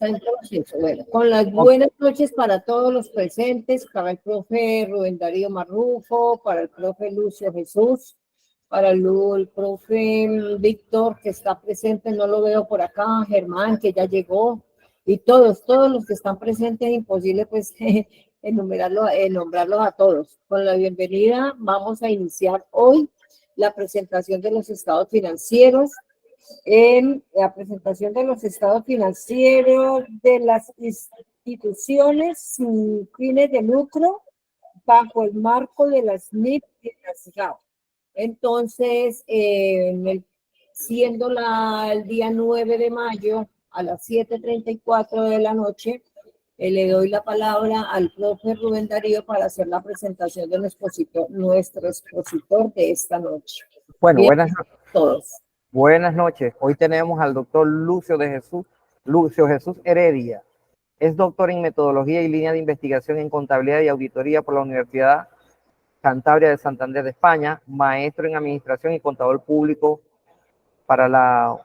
está en proceso. Bueno, con las buenas noches para todos los presentes, para el profe Rubén Darío Marrufo, para el profe Lucio Jesús, para el profe Víctor, que está presente, no lo veo por acá, Germán, que ya llegó, y todos los que están presentes, es imposible pues nombrarlos a todos. Con la bienvenida vamos a iniciar hoy la presentación de los estados financieros. En la presentación de los estados financieros de las instituciones sin fines de lucro bajo el marco de las NIF y las GAO. Entonces, siendo el día 9 de mayo a las 7:34 de la noche, le doy la palabra al profe Rubén Darío para hacer la presentación de nuestro expositor de esta noche. Bueno, buenas noches a todos. Buenas noches. Hoy tenemos al doctor Lucio Jesús Heredia. Es doctor en metodología y línea de investigación en contabilidad y auditoría por la Universidad Cantabria de Santander de España, maestro en administración y contador público para la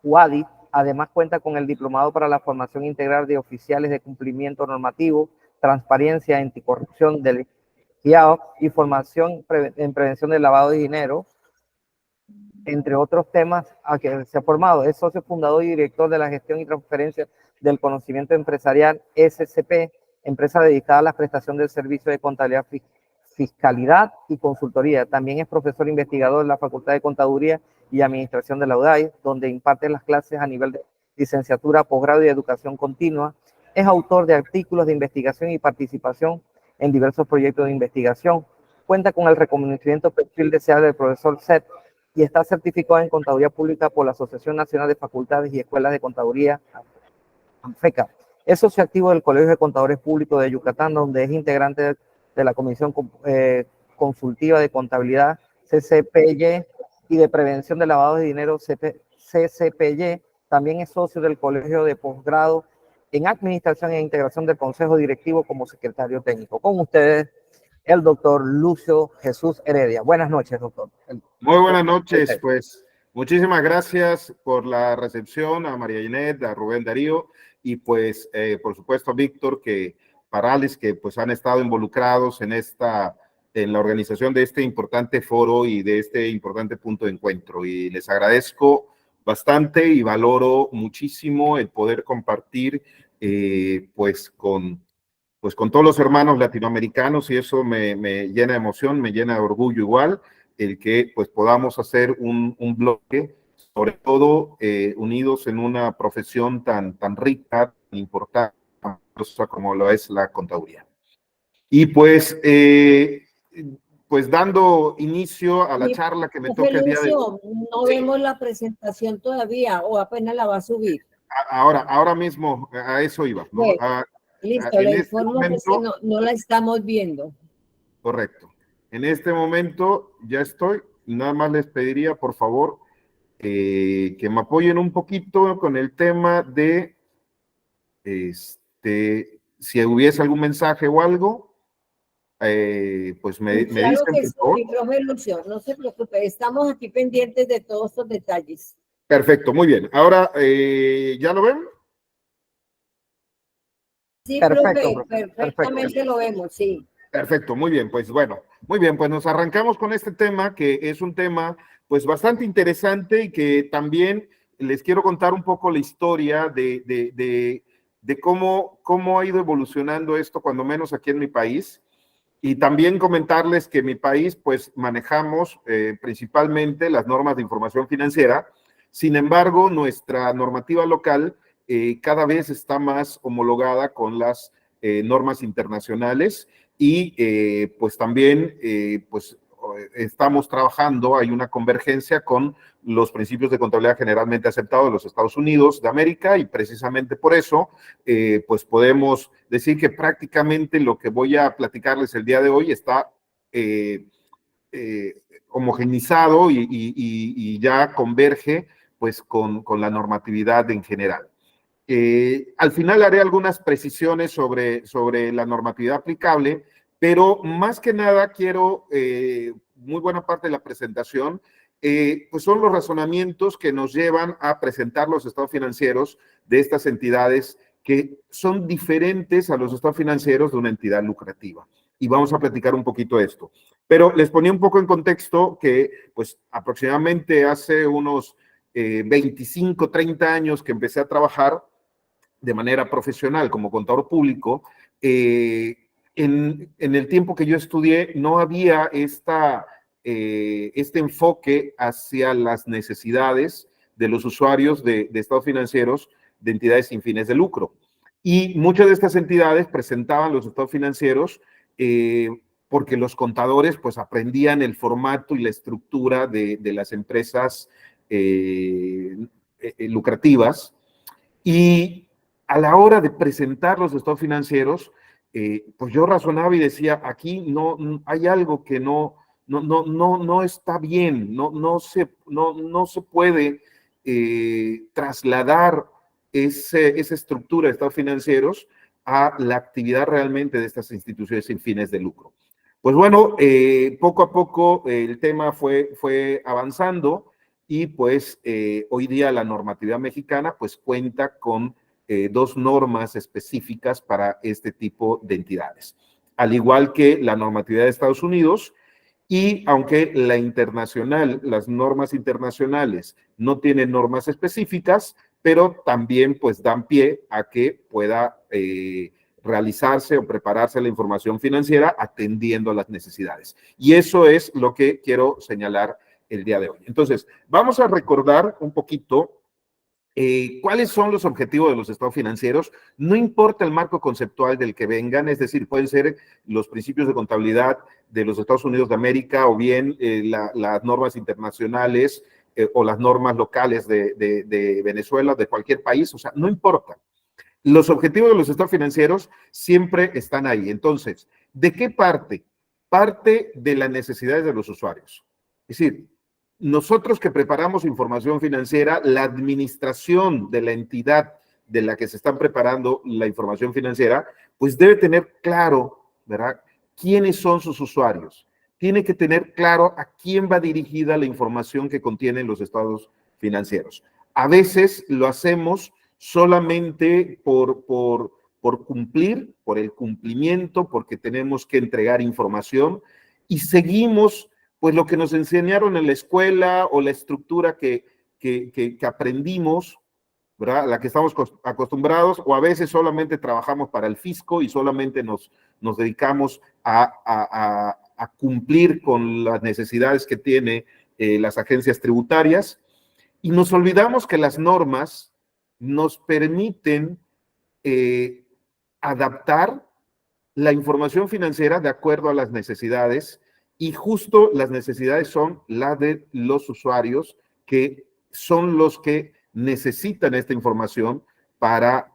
UADI. Además cuenta con el diplomado para la formación integral de oficiales de cumplimiento normativo, transparencia, anticorrupción del IAO y formación en prevención del lavado de dinero, entre otros temas a que se ha formado. Es socio fundador y director de la gestión y transferencia del conocimiento empresarial SCP, empresa dedicada a la prestación del servicio de contabilidad, fiscalidad y consultoría. También es profesor investigador en la Facultad de Contaduría y Administración de la UDAI, donde imparte las clases a nivel de licenciatura, posgrado y educación continua. Es autor de artículos de investigación y participación en diversos proyectos de investigación. Cuenta con el reconocimiento perfil deseable del profesor SET y está certificado en Contaduría Pública por la Asociación Nacional de Facultades y Escuelas de Contaduría, ANFECA. Es socio activo del Colegio de Contadores Públicos de Yucatán, donde es integrante de la Comisión Consultiva de Contabilidad, CCPY, y de Prevención de Lavado de Dinero, CCPY. También es socio del Colegio de Posgrado en Administración e Integración del Consejo Directivo como secretario técnico. Con ustedes, el doctor Lucio Jesús Heredia. Buenas noches, doctor. Muy buenas noches, pues muchísimas gracias por la recepción a María Ginette, a Rubén Darío y pues por supuesto a Víctor Parales, que pues han estado involucrados en la organización de este importante foro y de este importante punto de encuentro, y les agradezco bastante y valoro muchísimo el poder compartir pues con todos los hermanos latinoamericanos, y eso me llena de emoción, me llena de orgullo igual, el que pues podamos hacer un bloque, sobre todo unidos en una profesión tan rica, tan importante como lo es la contaduría. Y pues dando inicio a la charla que me toca el día de hoy. No vemos la presentación todavía, o apenas la va a subir. Ahora mismo a eso iba, ¿no? Bueno, listo, le informo que no la estamos viendo. Correcto. En este momento ya estoy. Nada más les pediría, por favor, que me apoyen un poquito con el tema de si hubiese algún mensaje o algo, pues me claro dicen, que por sí, favor. profe Lucio, no se preocupe, estamos aquí pendientes de todos estos detalles. Perfecto, muy bien. Ahora, ¿ya lo ven? Sí, perfecto, profe, perfectamente lo vemos, sí. Perfecto, muy bien, pues bueno, muy bien, pues nos arrancamos con este tema, que es un tema pues bastante interesante, y que también les quiero contar un poco la historia de cómo ha ido evolucionando esto, cuando menos aquí en mi país, y también comentarles que en mi país pues manejamos principalmente las normas de información financiera. Sin embargo, nuestra normativa local cada vez está más homologada con las normas internacionales, y pues también pues estamos trabajando, hay una convergencia con los principios de contabilidad generalmente aceptados de los Estados Unidos de América, y precisamente por eso pues podemos decir que prácticamente lo que voy a platicarles el día de hoy está homogenizado y ya converge pues con la normatividad en general. Al final haré algunas precisiones sobre la normatividad aplicable, pero más que nada quiero, muy buena parte de la presentación, pues son los razonamientos que nos llevan a presentar los estados financieros de estas entidades que son diferentes a los estados financieros de una entidad lucrativa. Y vamos a platicar un poquito de esto. Pero les ponía un poco en contexto que, pues, aproximadamente hace unos 25, 30 años que empecé a trabajar de manera profesional como contador público. En el tiempo que yo estudié no había este enfoque hacia las necesidades de los usuarios de estados financieros de entidades sin fines de lucro. Y muchas de estas entidades presentaban los estados financieros porque los contadores pues aprendían el formato y la estructura de las empresas lucrativas, y a la hora de presentar los estados financieros, pues yo razonaba y decía, aquí no hay algo que no está bien, no se puede trasladar esa estructura de estados financieros a la actividad realmente de estas instituciones sin fines de lucro. Pues bueno, poco a poco el tema fue avanzando, y pues hoy día la normatividad mexicana pues cuenta con dos normas específicas para este tipo de entidades, al igual que la normatividad de Estados Unidos. Y aunque las normas internacionales no tienen normas específicas, pero también pues dan pie a que pueda realizarse o prepararse la información financiera atendiendo a las necesidades. Y eso es lo que quiero señalar el día de hoy. Entonces, vamos a recordar un poquito ¿cuáles son los objetivos de los estados financieros? No importa el marco conceptual del que vengan, es decir, pueden ser los principios de contabilidad de los Estados Unidos de América, o bien las normas internacionales o las normas locales de Venezuela, de cualquier país, o sea, no importa. Los objetivos de los estados financieros siempre están ahí. Entonces, ¿de qué parte? Parte de las necesidades de los usuarios. Es decir, nosotros que preparamos información financiera, la administración de la entidad de la que se están preparando la información financiera, pues debe tener claro, ¿verdad?, quiénes son sus usuarios. Tiene que tener claro a quién va dirigida la información que contienen los estados financieros. A veces lo hacemos solamente por cumplir, por el cumplimiento, porque tenemos que entregar información, y seguimos pues lo que nos enseñaron en la escuela o la estructura que aprendimos, ¿verdad?, a la que estamos acostumbrados, o a veces solamente trabajamos para el fisco y solamente nos dedicamos a cumplir con las necesidades que tiene las agencias tributarias, y nos olvidamos que las normas nos permiten adaptar la información financiera de acuerdo a las necesidades, y justo las necesidades son las de los usuarios, que son los que necesitan esta información para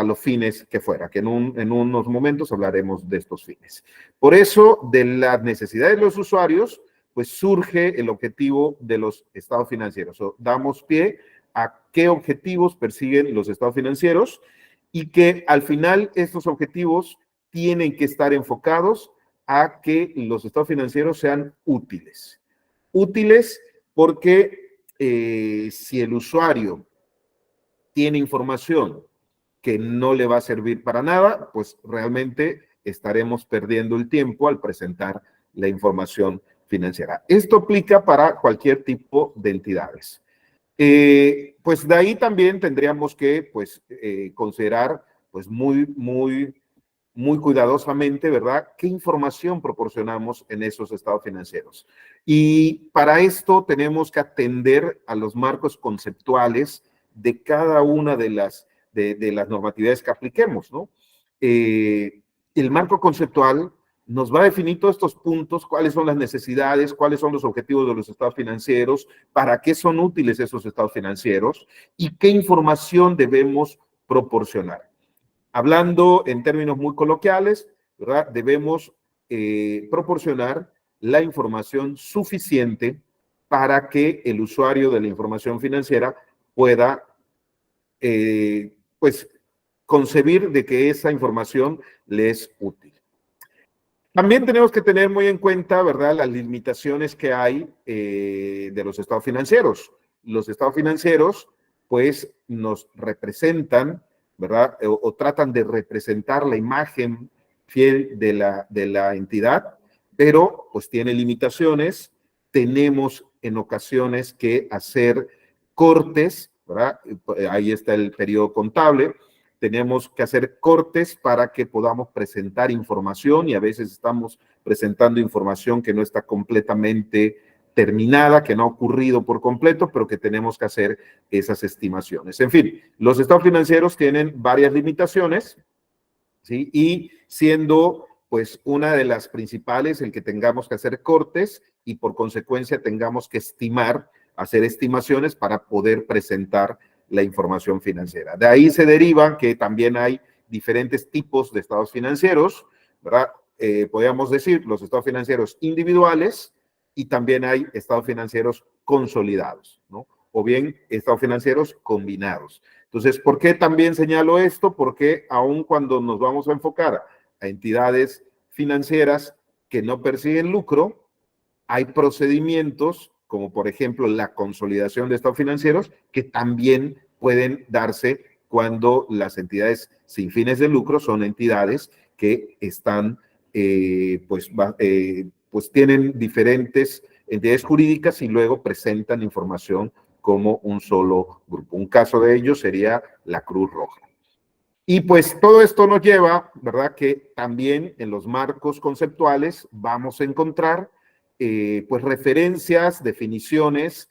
los fines que fuera, que en unos momentos hablaremos de estos fines. Por eso, de las necesidades de los usuarios, pues surge el objetivo de los estados financieros. Damos pie a qué objetivos persiguen los estados financieros, y que al final estos objetivos tienen que estar enfocados a que los estados financieros sean útiles. Útiles porque si el usuario tiene información que no le va a servir para nada, pues realmente estaremos perdiendo el tiempo al presentar la información financiera. Esto aplica para cualquier tipo de entidades. Pues de ahí también tendríamos que considerar pues muy cuidadosamente, ¿verdad?, qué información proporcionamos en esos estados financieros. Y para esto tenemos que atender a los marcos conceptuales de cada una de las normatividades que apliquemos, ¿no? El marco conceptual nos va a definir todos estos puntos: cuáles son las necesidades, cuáles son los objetivos de los estados financieros, para qué son útiles esos estados financieros y qué información debemos proporcionar. Hablando en términos muy coloquiales, ¿verdad?, debemos proporcionar la información suficiente para que el usuario de la información financiera pueda concebir de que esa información le es útil. También tenemos que tener muy en cuenta, ¿verdad?, las limitaciones que hay de los estados financieros. Los estados financieros, pues, nos representan, ¿verdad?, o tratan de representar la imagen fiel de la entidad, pero, pues, tiene limitaciones. Tenemos en ocasiones que hacer cortes, ¿verdad? Ahí está el periodo contable. Tenemos que hacer cortes para que podamos presentar información y a veces estamos presentando información que no está completamente terminada, que no ha ocurrido por completo, pero que tenemos que hacer esas estimaciones. En fin, los estados financieros tienen varias limitaciones, ¿sí? Y siendo pues una de las principales el que tengamos que hacer cortes y por consecuencia tengamos que estimar, hacer estimaciones para poder presentar la información financiera. De ahí se deriva que también hay diferentes tipos de estados financieros, ¿verdad? Podríamos decir los estados financieros individuales y también hay estados financieros consolidados, ¿no? O bien estados financieros combinados. Entonces, ¿por qué también señalo esto? Porque aun cuando nos vamos a enfocar a entidades financieras que no persiguen lucro, hay procedimientos, como por ejemplo la consolidación de estados financieros, que también pueden darse cuando las entidades sin fines de lucro son entidades que están, pues tienen diferentes entidades jurídicas y luego presentan información como un solo grupo. Un caso de ello sería la Cruz Roja. Y pues todo esto nos lleva, ¿verdad?, que también en los marcos conceptuales vamos a encontrar pues referencias, definiciones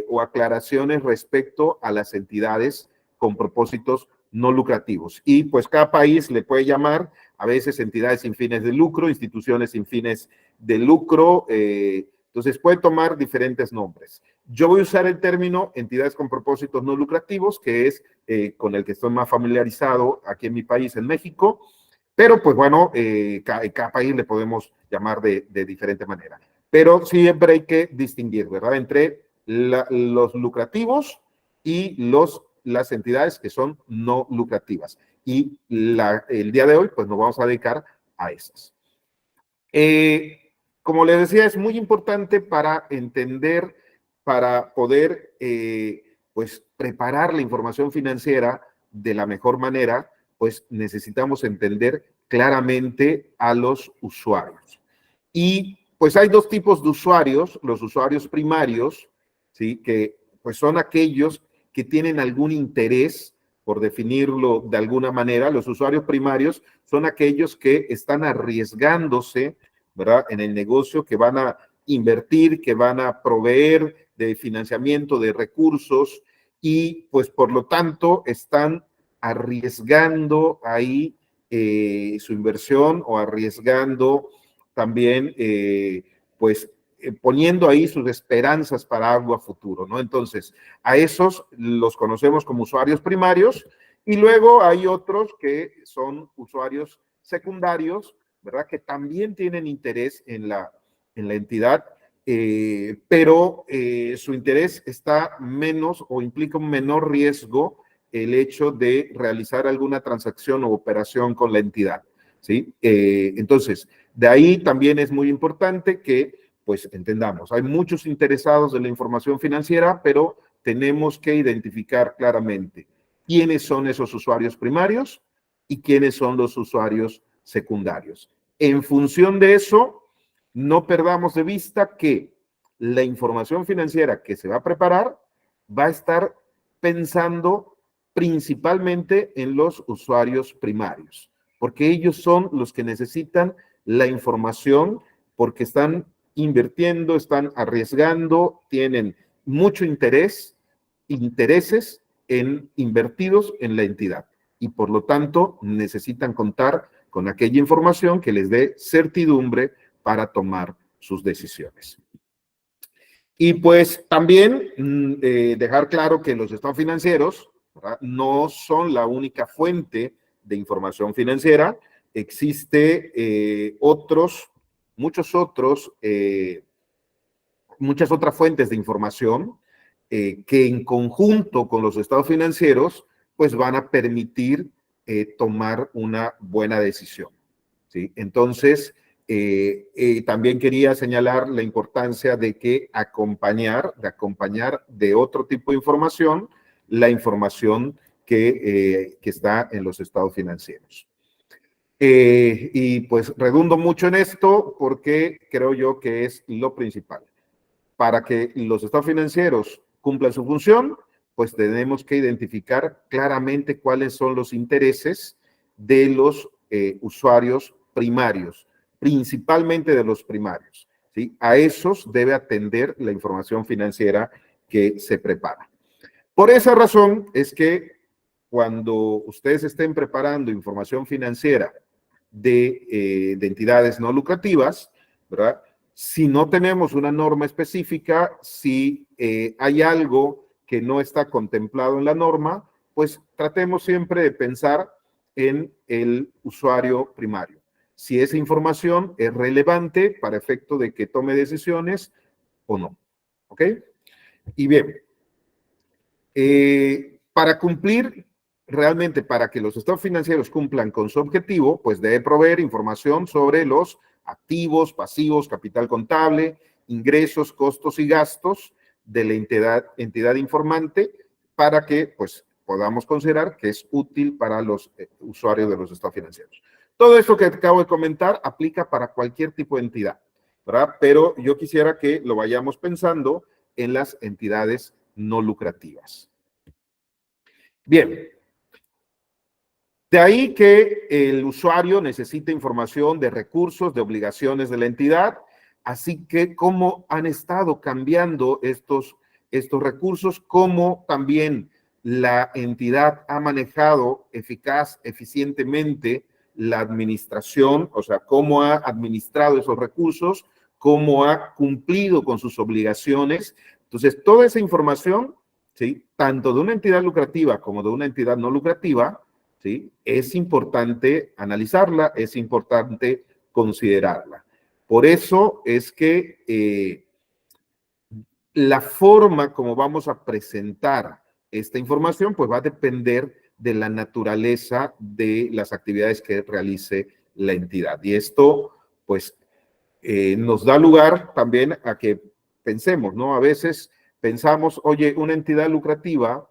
o aclaraciones respecto a las entidades con propósitos no lucrativos. Y pues cada país le puede llamar a veces entidades sin fines de lucro, instituciones sin fines de lucro, entonces puede tomar diferentes nombres. Yo voy a usar el término entidades con propósitos no lucrativos, que es con el que estoy más familiarizado aquí en mi país, en México, pero pues bueno, cada país le podemos llamar de diferente manera. Pero siempre hay que distinguir, ¿verdad?, entre los lucrativos y las entidades que son no lucrativas. Y el día de hoy, pues nos vamos a dedicar a esas. Como les decía, es muy importante para entender, para poder pues preparar la información financiera de la mejor manera, pues necesitamos entender claramente a los usuarios. Y pues hay dos tipos de usuarios, los usuarios primarios, ¿sí?, que pues son aquellos que tienen algún interés, por definirlo de alguna manera. Los usuarios primarios son aquellos que están arriesgándose, ¿verdad?, en el negocio, que van a invertir, que van a proveer de financiamiento, de recursos, y pues por lo tanto están arriesgando ahí su inversión o arriesgando también poniendo ahí sus esperanzas para algo a futuro, ¿no? Entonces, a esos los conocemos como usuarios primarios y luego hay otros que son usuarios secundarios, ¿verdad?, que también tienen interés en la entidad, pero su interés está menos o implica un menor riesgo el hecho de realizar alguna transacción o operación con la entidad, ¿sí? Entonces, de ahí también es muy importante que pues entendamos, hay muchos interesados en la información financiera, pero tenemos que identificar claramente quiénes son esos usuarios primarios y quiénes son los usuarios secundarios. En función de eso, no perdamos de vista que la información financiera que se va a preparar va a estar pensando principalmente en los usuarios primarios, porque ellos son los que necesitan la información porque están invirtiendo, están arriesgando, tienen mucho intereses invertidos en la entidad y por lo tanto necesitan contar con aquella información que les dé certidumbre para tomar sus decisiones. Y pues también dejar claro que los estados financieros, ¿verdad?, no son la única fuente de información financiera. Existe muchas otras fuentes de información que en conjunto con los estados financieros pues van a permitir tomar una buena decisión. ¿sí? Entonces, también quería señalar la importancia de que acompañar de otro tipo de información, la información que está en los estados financieros. Y pues redundo mucho en esto porque creo yo que es lo principal. Para que los estados financieros cumplan su función, pues tenemos que identificar claramente cuáles son los intereses de los usuarios primarios, principalmente de los primarios, ¿sí? A esos debe atender la información financiera que se prepara. Por esa razón es que cuando ustedes estén preparando información financiera de entidades no lucrativas, ¿verdad? Si no tenemos una norma específica, si hay algo que no está contemplado en la norma, pues tratemos siempre de pensar en el usuario primario. Si esa información es relevante para efecto de que tome decisiones o no. ¿Ok? Y bien, para cumplir, realmente para que los estados financieros cumplan con su objetivo, pues debe proveer información sobre los activos, pasivos, capital contable, ingresos, costos y gastos de la entidad informante para que pues podamos considerar que es útil para los usuarios de los estados financieros. Todo esto que acabo de comentar aplica para cualquier tipo de entidad, ¿verdad? Pero yo quisiera que lo vayamos pensando en las entidades no lucrativas. Bien, de ahí que el usuario necesita información de recursos, de obligaciones de la entidad, así que cómo han estado cambiando estos recursos, cómo también la entidad ha manejado eficientemente la administración, o sea, cómo ha administrado esos recursos, cómo ha cumplido con sus obligaciones. Entonces, toda esa información, ¿sí? Tanto de una entidad lucrativa como de una entidad no lucrativa, ¿sí? Es importante analizarla, es importante considerarla. Por eso es que la forma como vamos a presentar esta información, pues va a depender de la naturaleza de las actividades que realice la entidad. Y esto, pues, nos da lugar también a que pensemos, ¿no? A veces pensamos, oye, una entidad lucrativa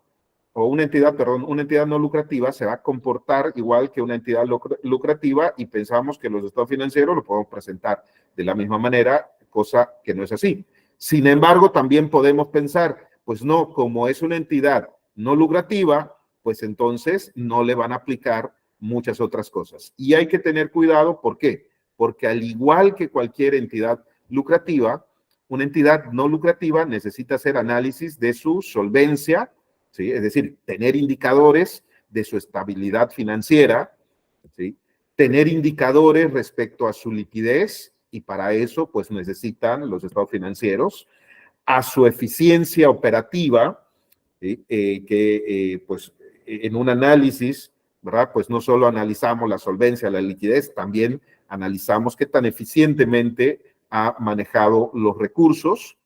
o una entidad no lucrativa se va a comportar igual que una entidad lucrativa y pensamos que los estados financieros lo podemos presentar de la misma manera, cosa que no es así. Sin embargo, también podemos pensar, pues no, como es una entidad no lucrativa, pues entonces no le van a aplicar muchas otras cosas. Y hay que tener cuidado, ¿por qué? Porque al igual que cualquier entidad lucrativa, una entidad no lucrativa necesita hacer análisis de su solvencia, ¿sí? Es decir, tener indicadores de su estabilidad financiera, ¿sí? Tener indicadores respecto a su liquidez, y para eso pues necesitan los estados financieros, a su eficiencia operativa, ¿sí? Pues en un análisis, ¿verdad? Pues no solo analizamos la solvencia, la liquidez, también analizamos qué tan eficientemente ha manejado los recursos.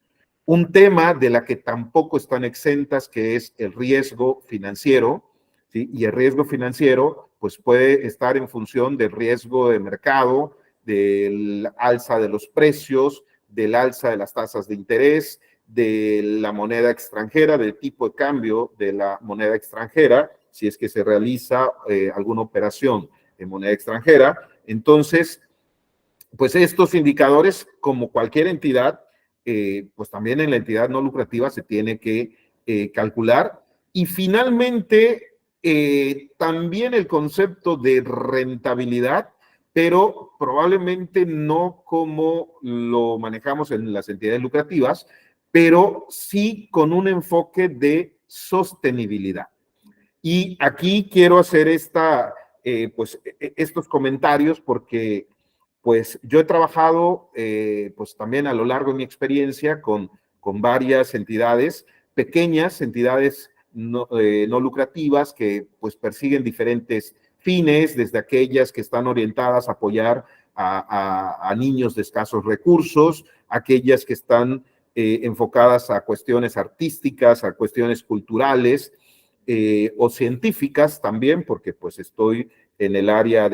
Un tema de la que tampoco están exentas, que es el riesgo financiero, ¿sí? Y el riesgo financiero, pues puede estar en función del riesgo de mercado, del alza de los precios, del alza de las tasas de interés, de la moneda extranjera, del tipo de cambio de la moneda extranjera, si es que se realiza alguna operación en moneda extranjera. Entonces, pues estos indicadores, como cualquier entidad, pues también en la entidad no lucrativa se tiene que calcular. Y finalmente, también el concepto de rentabilidad, pero probablemente no como lo manejamos en las entidades lucrativas, pero sí con un enfoque de sostenibilidad. Y aquí quiero hacer pues, estos comentarios porque pues yo he trabajado pues también a lo largo de mi experiencia con varias entidades, pequeñas entidades no lucrativas que pues persiguen diferentes fines, desde aquellas que están orientadas a apoyar a niños de escasos recursos, aquellas que están enfocadas a cuestiones artísticas, a cuestiones culturales, o científicas también, porque pues estoy en el área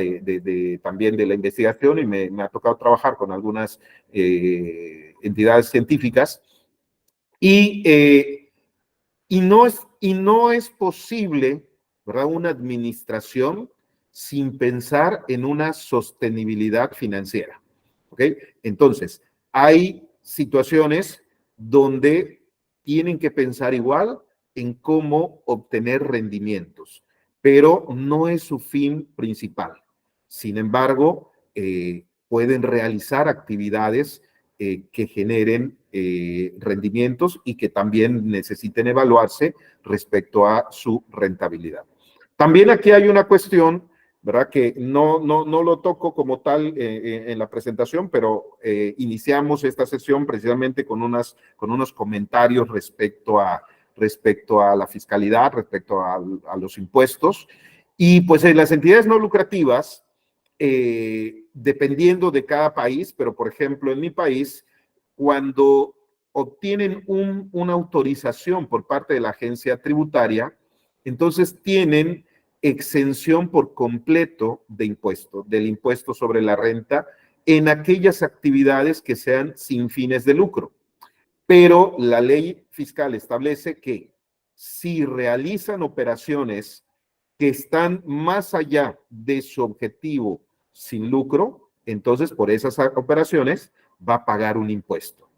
también de la investigación y me ha tocado trabajar con algunas entidades científicas, y no es posible, ¿verdad?, una administración sin pensar en una sostenibilidad financiera, ¿ok? Entonces, hay situaciones donde tienen que pensar igual en cómo obtener rendimientos, pero no es su fin principal. Sin embargo, pueden realizar actividades que generen rendimientos y que también necesiten evaluarse respecto a su rentabilidad. También aquí hay una cuestión, ¿verdad?, que no lo toco como tal en la presentación, pero iniciamos esta sesión precisamente con unos comentarios respecto a la fiscalidad, respecto a los impuestos. Y pues en las entidades no lucrativas, dependiendo de cada país, pero por ejemplo en mi país, cuando obtienen una autorización por parte de la agencia tributaria, entonces tienen exención por completo del impuesto sobre la renta en aquellas actividades que sean sin fines de lucro. Pero la ley fiscal establece que si realizan operaciones que están más allá de su objetivo sin lucro, entonces por esas operaciones va a pagar un impuesto.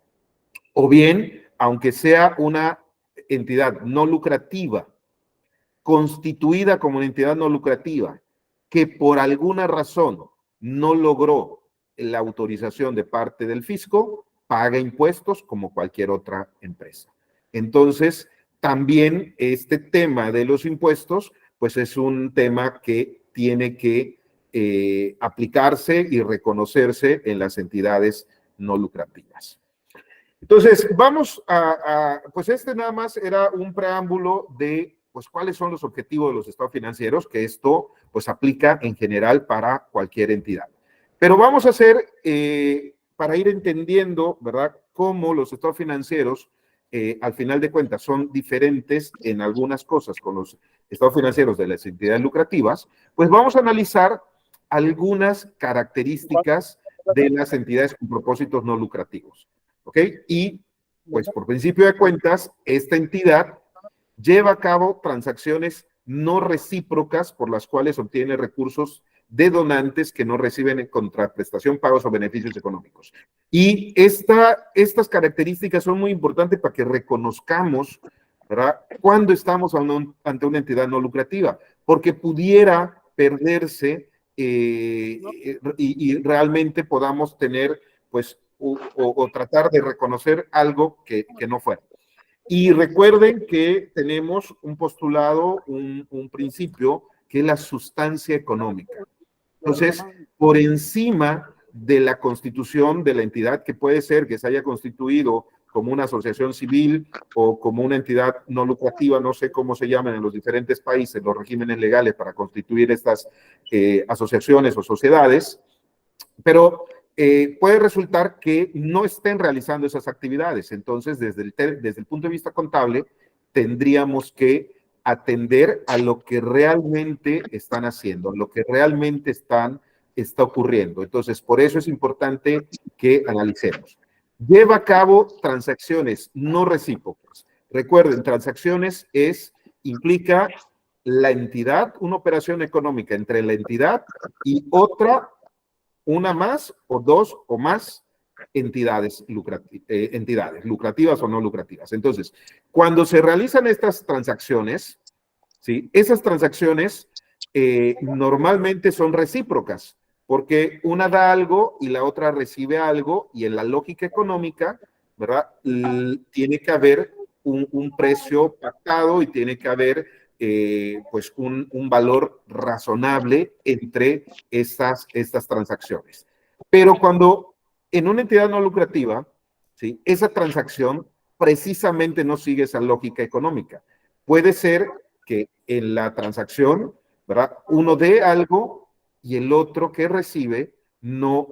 O bien, aunque sea una entidad no lucrativa, constituida como una entidad no lucrativa, que por alguna razón no logró la autorización de parte del fisco, paga impuestos como cualquier otra empresa. Entonces, también este tema de los impuestos, pues es un tema que tiene que aplicarse y reconocerse en las entidades no lucrativas. Entonces, vamos pues este nada más era un preámbulo de, pues, cuáles son los objetivos de los estados financieros, que esto, pues, aplica en general para cualquier entidad. Pero vamos a hacer, para ir entendiendo, ¿verdad?, cómo los estados financieros, al final de cuentas, son diferentes en algunas cosas con los estados financieros de las entidades lucrativas, pues vamos a analizar algunas características de las entidades con propósitos no lucrativos. ¿Ok? Y, pues, por principio de cuentas, esta entidad lleva a cabo transacciones no recíprocas por las cuales obtiene recursos de donantes que no reciben en contraprestación, pagos o beneficios económicos. Y estas características son muy importantes para que reconozcamos, ¿verdad?, cuando estamos ante una entidad no lucrativa, porque pudiera perderse y realmente podamos tener, pues, o tratar de reconocer algo que no fuera. Y recuerden que tenemos un postulado, un principio, que es la sustancia económica. Entonces, por encima de la constitución de la entidad, que puede ser que se haya constituido como una asociación civil o como una entidad no lucrativa, no sé cómo se llaman en los diferentes países, los regímenes legales para constituir estas asociaciones o sociedades, pero puede resultar que no estén realizando esas actividades. Entonces, desde el punto de vista contable, tendríamos que atender a lo que realmente están haciendo, lo que realmente está ocurriendo. Entonces, por eso es importante que analicemos. Lleva a cabo transacciones no recíprocas. Recuerden, transacciones implica la entidad, una operación económica entre la entidad y una más o dos o más entidades lucrativas o no lucrativas. Entonces, cuando se realizan estas transacciones, ¿sí?, esas transacciones normalmente son recíprocas, porque una da algo y la otra recibe algo, y en la lógica económica, ¿verdad?, tiene que haber un precio pactado y tiene que haber pues un valor razonable entre estas transacciones. Pero cuando en una entidad no lucrativa, ¿sí?, esa transacción precisamente no sigue esa lógica económica. Puede ser que en la transacción, ¿verdad?, uno dé algo y el otro que recibe no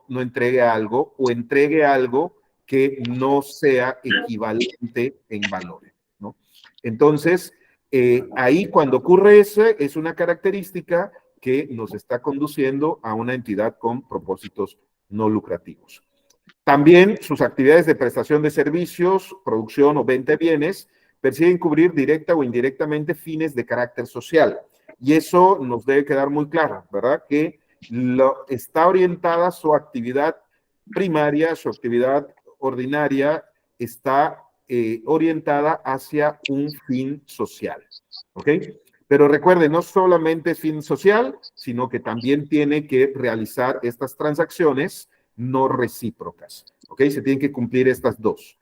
entregue algo, o entregue algo que no sea equivalente en valores, ¿no? Entonces, Ahí cuando ocurre eso, es una característica que nos está conduciendo a una entidad con propósitos no lucrativos. También sus actividades de prestación de servicios, producción o venta de bienes persiguen cubrir directa o indirectamente fines de carácter social. Y eso nos debe quedar muy claro, ¿verdad? Que está orientada su actividad primaria, su actividad ordinaria, está orientada hacia un fin social, ¿ok? Pero recuerden, no solamente es fin social, sino que también tiene que realizar estas transacciones no recíprocas, ¿ok? Se tienen que cumplir estas dos.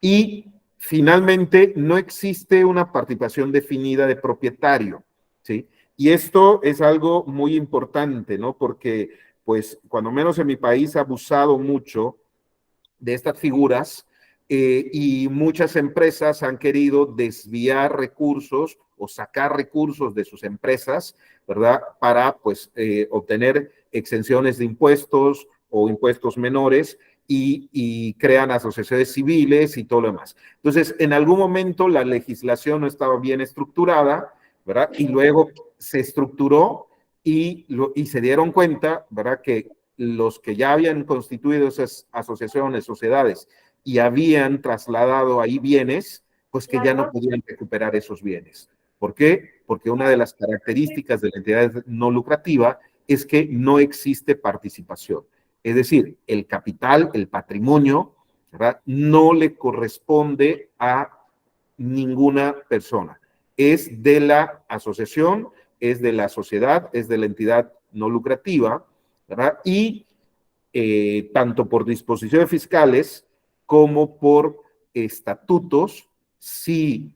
Y finalmente, no existe una participación definida de propietario, ¿sí? Y esto es algo muy importante, ¿no? Porque, pues, cuando menos en mi país ha abusado mucho de estas figuras y muchas empresas han querido desviar recursos o sacar recursos de sus empresas, ¿verdad? Para, pues, obtener exenciones de impuestos o impuestos menores y crean asociaciones civiles y todo lo demás. Entonces, en algún momento la legislación no estaba bien estructurada, ¿verdad? Y luego se estructuró y se dieron cuenta, ¿verdad? Que los que ya habían constituido esas asociaciones, sociedades, y habían trasladado ahí bienes, pues que ya no podían recuperar esos bienes. ¿Por qué? Porque una de las características de la entidad no lucrativa es que no existe participación. Es decir, el capital, el patrimonio, ¿verdad? No le corresponde a ninguna persona. Es de la asociación, es de la sociedad, es de la entidad no lucrativa, ¿verdad? Y tanto por disposiciones fiscales como por estatutos, si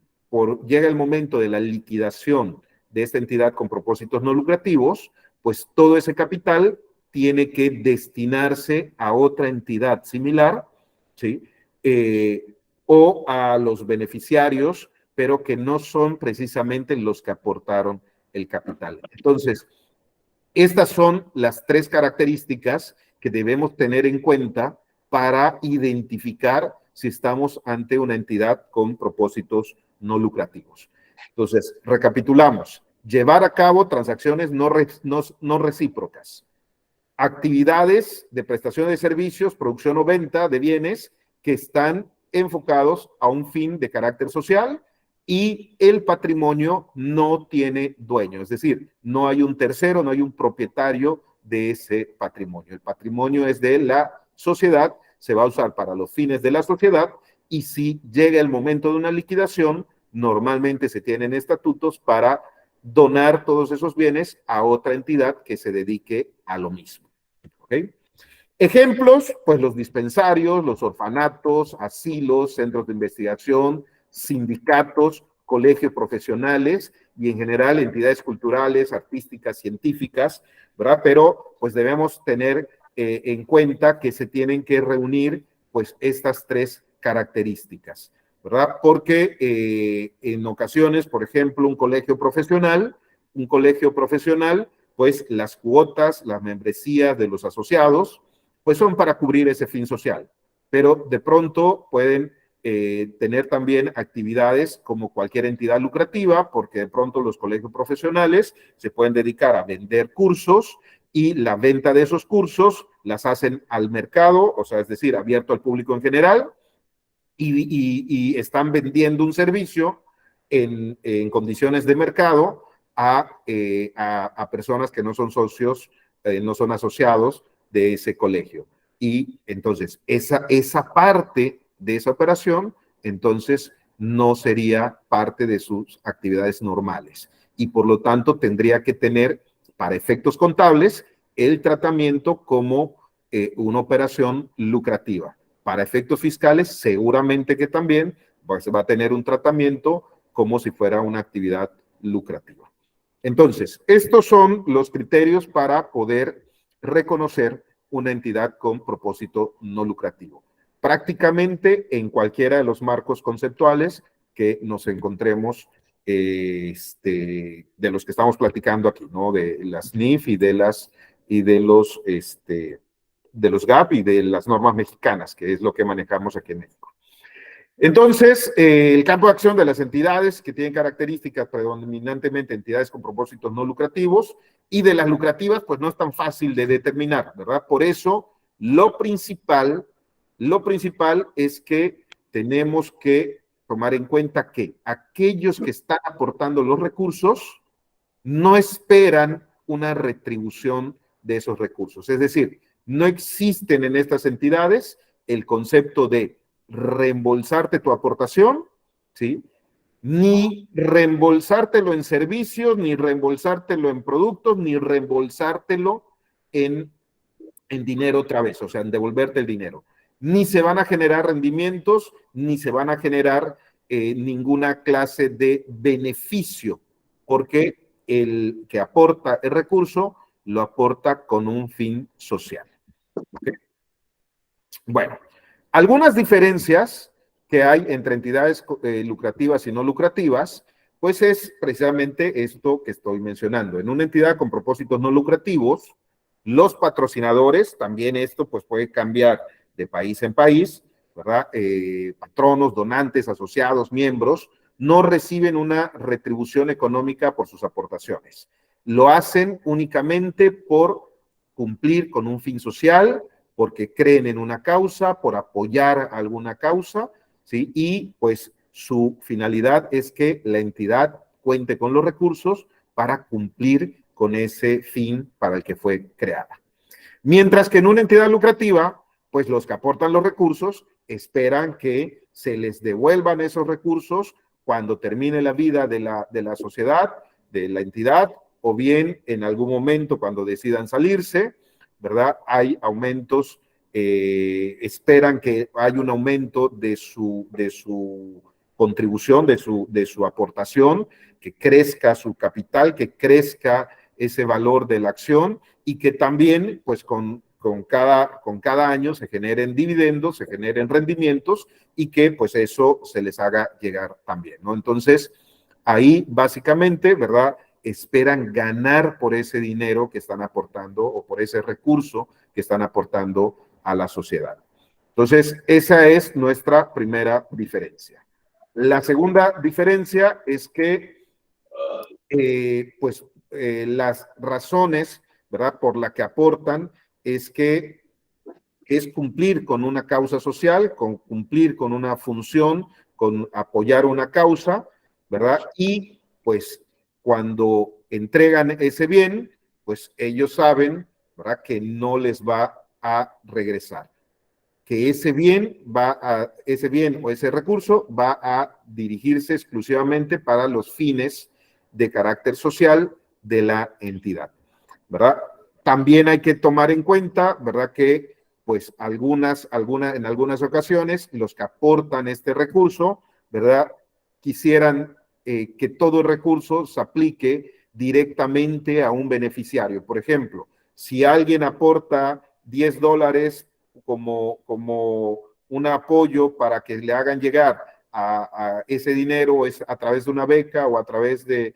llega el momento de la liquidación de esta entidad con propósitos no lucrativos, pues todo ese capital tiene que destinarse a otra entidad similar, ¿sí? O a los beneficiarios, pero que no son precisamente los que aportaron el capital. Entonces, estas son las tres características que debemos tener en cuenta para identificar si estamos ante una entidad con propósitos no lucrativos. Entonces, recapitulamos. Llevar a cabo transacciones no recíprocas. Actividades de prestación de servicios, producción o venta de bienes que están enfocados a un fin de carácter social y el patrimonio no tiene dueño, es decir, no hay un tercero, no hay un propietario de ese patrimonio. El patrimonio es de la sociedad, se va a usar para los fines de la sociedad y si llega el momento de una liquidación, normalmente se tienen estatutos para donar todos esos bienes a otra entidad que se dedique a lo mismo. ¿Okay? Ejemplos, pues los dispensarios, los orfanatos, asilos, centros de investigación, sindicatos, colegios profesionales y en general entidades culturales, artísticas, científicas, ¿verdad? Pero pues debemos tener en cuenta que se tienen que reunir pues estas tres características, ¿verdad? Porque en ocasiones, por ejemplo, un colegio profesional, pues las cuotas, las membresías de los asociados, pues son para cubrir ese fin social, pero de pronto pueden tener también actividades como cualquier entidad lucrativa, porque de pronto los colegios profesionales se pueden dedicar a vender cursos y la venta de esos cursos las hacen al mercado, o sea, es decir, abierto al público en general, y están vendiendo un servicio en condiciones de mercado a personas que no son socios, no son asociados de ese colegio. Y entonces esa parte de esa operación, entonces no sería parte de sus actividades normales. Y por lo tanto tendría que tener, para efectos contables, el tratamiento como una operación lucrativa. Para efectos fiscales, seguramente que también va a tener un tratamiento como si fuera una actividad lucrativa. Entonces, estos son los criterios para poder reconocer una entidad con propósito no lucrativo. Prácticamente en cualquiera de los marcos conceptuales que nos encontremos de los que estamos platicando aquí, ¿no? De las NIF y de los GAP y de las normas mexicanas, que es lo que manejamos aquí en México. Entonces, el campo de acción de las entidades que tienen características predominantemente entidades con propósitos no lucrativos y de las lucrativas, pues no es tan fácil de determinar, ¿verdad? Por eso, lo principal es que tenemos que tomar en cuenta que aquellos que están aportando los recursos no esperan una retribución de esos recursos. Es decir, no existen en estas entidades el concepto de reembolsarte tu aportación, ¿sí? Ni reembolsártelo en servicios, ni reembolsártelo en productos, ni reembolsártelo en dinero otra vez, o sea, en devolverte el dinero. Ni se van a generar rendimientos, ni se van a generar ninguna clase de beneficio, porque el que aporta el recurso lo aporta con un fin social. ¿Okay? Bueno, algunas diferencias que hay entre entidades lucrativas y no lucrativas, pues es precisamente esto que estoy mencionando. En una entidad con propósitos no lucrativos, los patrocinadores, también esto pues puede cambiar de país en país, ¿verdad? Patronos, donantes, asociados, miembros, no reciben una retribución económica por sus aportaciones. Lo hacen únicamente por cumplir con un fin social, porque creen en una causa, por apoyar alguna causa, ¿sí? Y pues su finalidad es que la entidad cuente con los recursos para cumplir con ese fin para el que fue creada. Mientras que en una entidad lucrativa, pues los que aportan los recursos esperan que se les devuelvan esos recursos cuando termine la vida de la sociedad, de la entidad, o bien en algún momento cuando decidan salirse, ¿verdad? Hay aumentos, esperan que haya un aumento de su contribución, de su aportación, que crezca su capital, que crezca ese valor de la acción y que también, pues con cada año se generen dividendos, se generen rendimientos y que pues eso se les haga llegar también, ¿no? Entonces, ahí básicamente, ¿verdad? Esperan ganar por ese dinero que están aportando o por ese recurso que están aportando a la sociedad. Entonces, esa es nuestra primera diferencia. La segunda diferencia es que, las razones, ¿verdad?, por la que aportan es que es cumplir con una causa social, con cumplir con una función, con apoyar una causa, ¿verdad? Y pues cuando entregan ese bien, pues ellos saben, ¿verdad?, que no les va a regresar, que ese bien o ese recurso va a dirigirse exclusivamente para los fines de carácter social de la entidad, ¿verdad? También hay que tomar en cuenta, ¿verdad?, que pues en algunas ocasiones los que aportan este recurso, ¿verdad?, quisieran que todo el recurso se aplique directamente a un beneficiario. Por ejemplo, si alguien aporta $10 como un apoyo para que le hagan llegar a ese dinero a través de una beca o a través de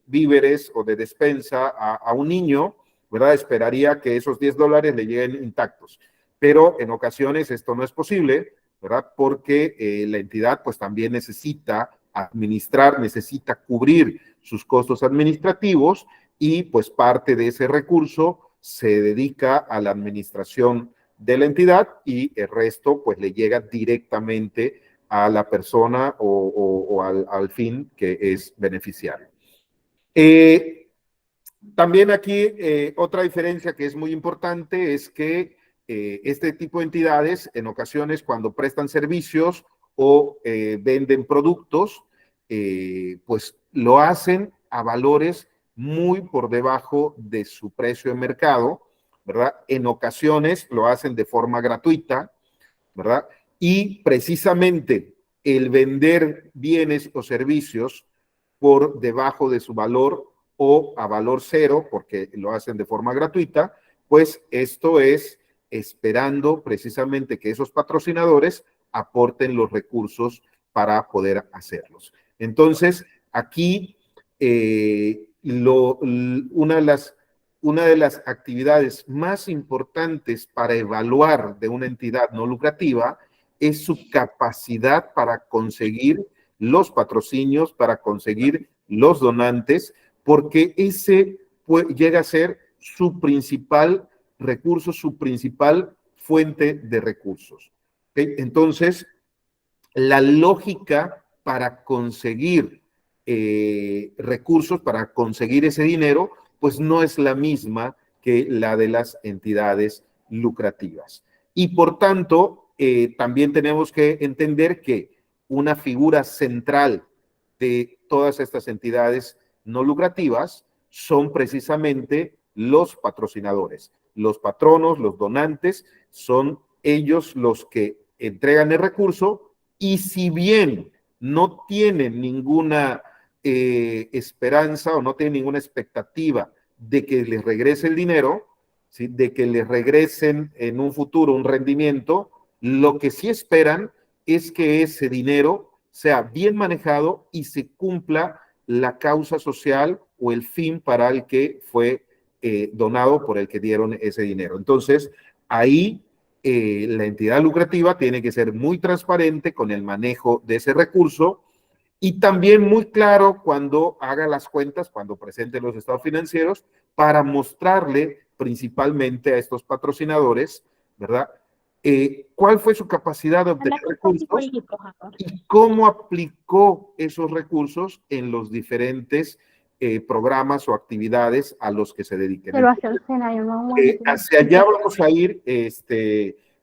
víveres o de despensa a un niño, ¿verdad? Esperaría que esos $10 le lleguen intactos. Pero en ocasiones esto no es posible, ¿verdad? Porque la entidad pues también necesita administrar, necesita cubrir sus costos administrativos y pues parte de ese recurso se dedica a la administración de la entidad y el resto pues le llega directamente a la persona o al fin que es beneficiario. También aquí otra diferencia que es muy importante es que este tipo de entidades en ocasiones cuando prestan servicios o venden productos, pues lo hacen a valores muy por debajo de su precio de mercado, ¿verdad? En ocasiones lo hacen de forma gratuita, ¿verdad? Y precisamente el vender bienes o servicios por debajo de su valor o a valor cero, porque lo hacen de forma gratuita, pues esto es esperando precisamente que esos patrocinadores aporten los recursos para poder hacerlos. Entonces, aquí una de las actividades más importantes para evaluar de una entidad no lucrativa es su capacidad para conseguir los patrocinios, para conseguir los donantes, porque ese llega a ser su principal recurso, su principal fuente de recursos. ¿Okay? Entonces, la lógica para conseguir recursos, para conseguir ese dinero, pues no es la misma que la de las entidades lucrativas. Y por tanto, también tenemos que entender que una figura central de todas estas entidades no lucrativas son precisamente los patrocinadores. Los patronos, los donantes, son ellos los que entregan el recurso y si bien no tienen ninguna esperanza o no tienen ninguna expectativa de que les regrese el dinero, ¿sí? De que les regresen en un futuro un rendimiento, lo que sí esperan es que ese dinero sea bien manejado y se cumpla la causa social o el fin para el que fue donado, por el que dieron ese dinero. Entonces, ahí la entidad lucrativa tiene que ser muy transparente con el manejo de ese recurso y también muy claro cuando haga las cuentas, cuando presente los estados financieros, para mostrarle principalmente a estos patrocinadores, ¿verdad? ¿Cuál fue su capacidad de obtener recursos y cómo aplicó esos recursos en los diferentes programas o actividades a los que se dediquen? Hacia allá vamos a ir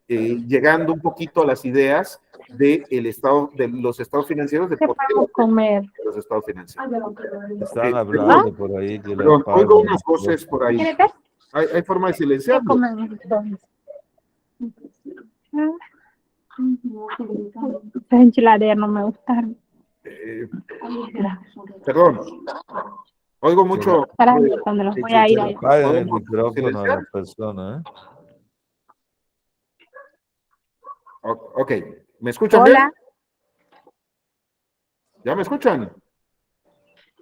llegando un poquito a las ideas de los estados financieros, de por qué los estados financieros. Están hablando por ahí. Que Perdón, oigo unas voces por ahí. ¿Hay forma de silenciarlo? Las enchiladas no me gustaron. Perdón. Oigo mucho. Para cuando los voy a ir ahí. Apaguen el micrófono a la persona, ¿eh? Ok, ¿me escuchan Hola. bien? ¿Ya me escuchan?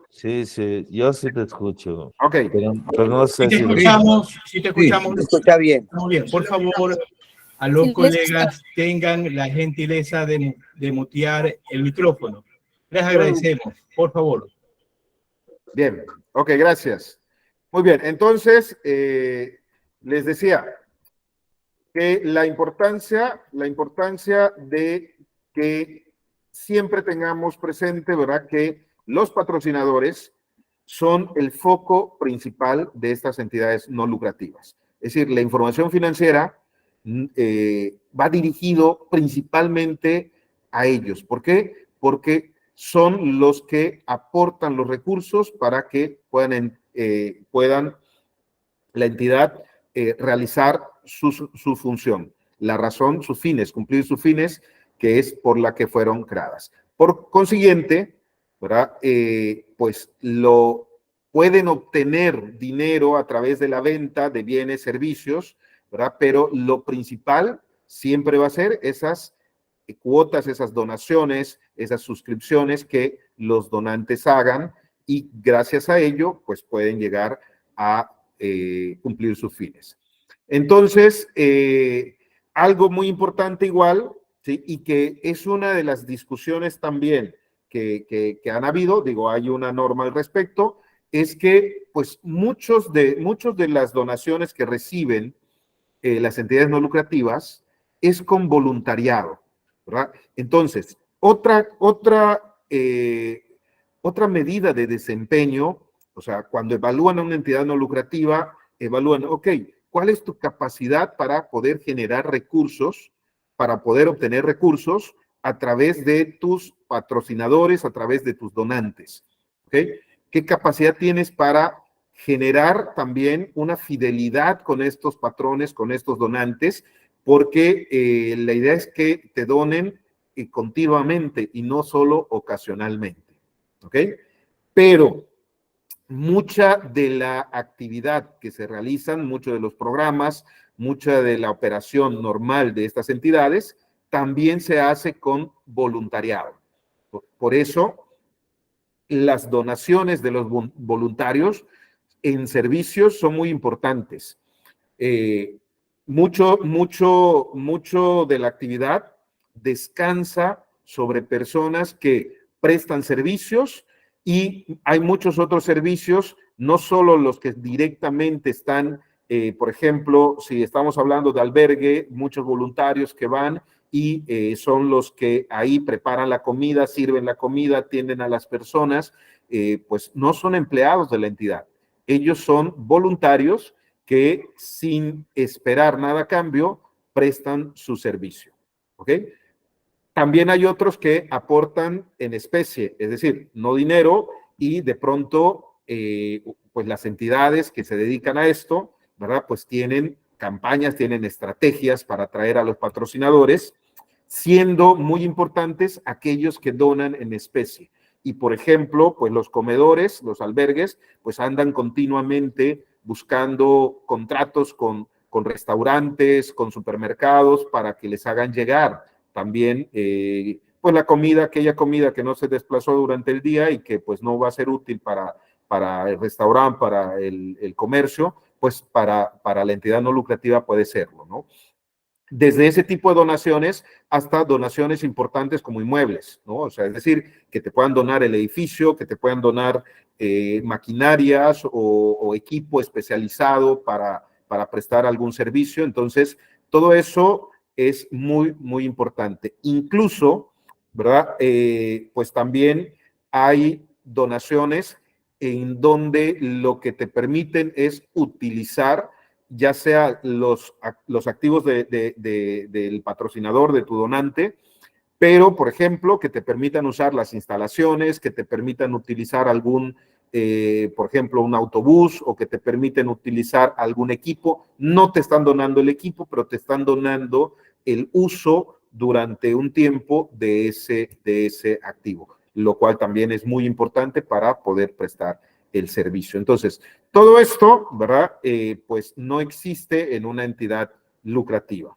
Sí, sí, yo sí te escucho. Ok. Pero no sé Si te si... escuchamos, si te escuchamos. Se escucha bien. Muy bien, por favor, a los colegas tengan la gentileza de mutear el micrófono. Les agradecemos, por favor. Bien, ok, gracias. Muy bien, entonces, les decía que la importancia de que siempre tengamos presente, ¿verdad?, que los patrocinadores son el foco principal de estas entidades no lucrativas. Es decir, la información financiera va dirigido principalmente a ellos. ¿Por qué? Porque son los que aportan los recursos para que puedan la entidad realizar su función. La razón, sus fines, cumplir sus fines, que es por la que fueron creadas. Por consiguiente, ¿verdad? Pues pueden obtener dinero a través de la venta de bienes, servicios, ¿verdad? Pero lo principal siempre va a ser esas cuotas, esas donaciones, esas suscripciones que los donantes hagan y gracias a ello, pues pueden llegar a cumplir sus fines. Entonces, algo muy importante igual, ¿sí? Y que es una de las discusiones también que han habido, digo, hay una norma al respecto, es que pues muchos de las donaciones que reciben las entidades no lucrativas es con voluntariado, ¿verdad? Entonces, otra medida de desempeño, o sea, cuando evalúan a una entidad no lucrativa, evalúan, ok, ¿cuál es tu capacidad para poder generar recursos, para poder obtener recursos a través de tus patrocinadores, a través de tus donantes? ¿Ok? ¿Qué capacidad tienes para generar también una fidelidad con estos patrones, con estos donantes? Porque la idea es que te donen continuamente y no solo ocasionalmente. ¿Ok? Pero mucha de la actividad que se realizan, muchos de los programas, mucha de la operación normal de estas entidades, también se hace con voluntariado. Por eso, las donaciones de los voluntarios en servicios son muy importantes. Mucho de la actividad descansa sobre personas que prestan servicios, y hay muchos otros servicios, no solo los que directamente están, por ejemplo, si estamos hablando de albergue, muchos voluntarios que van y son los que ahí preparan la comida, sirven la comida, atienden a las personas, pues no son empleados de la entidad. Ellos son voluntarios que sin esperar nada a cambio prestan su servicio. ¿Ok? También hay otros que aportan en especie, es decir, no dinero, y de pronto, pues las entidades que se dedican a esto, ¿verdad? Pues tienen campañas, tienen estrategias para atraer a los patrocinadores, siendo muy importantes aquellos que donan en especie. Y, por ejemplo, pues los comedores, los albergues, pues andan continuamente buscando contratos con restaurantes, con supermercados, para que les hagan llegar también pues la comida, aquella comida que no se desplazó durante el día y que pues no va a ser útil para el restaurante, para el comercio, pues para la entidad no lucrativa puede serlo, ¿no? Desde ese tipo de donaciones hasta donaciones importantes como inmuebles, ¿no? O sea, es decir, que te puedan donar el edificio, que te puedan donar maquinarias o equipo especializado para prestar algún servicio. Entonces, todo eso es muy, muy importante. Incluso, ¿verdad? Pues también hay donaciones en donde lo que te permiten es utilizar ya sea los activos del patrocinador, de tu donante, pero, por ejemplo, que te permitan usar las instalaciones, que te permitan utilizar algún, por ejemplo, un autobús, o que te permiten utilizar algún equipo. No te están donando el equipo, pero te están donando el uso durante un tiempo de ese activo, lo cual también es muy importante para poder prestar el servicio. Entonces, todo esto, ¿verdad? Pues no existe en una entidad lucrativa.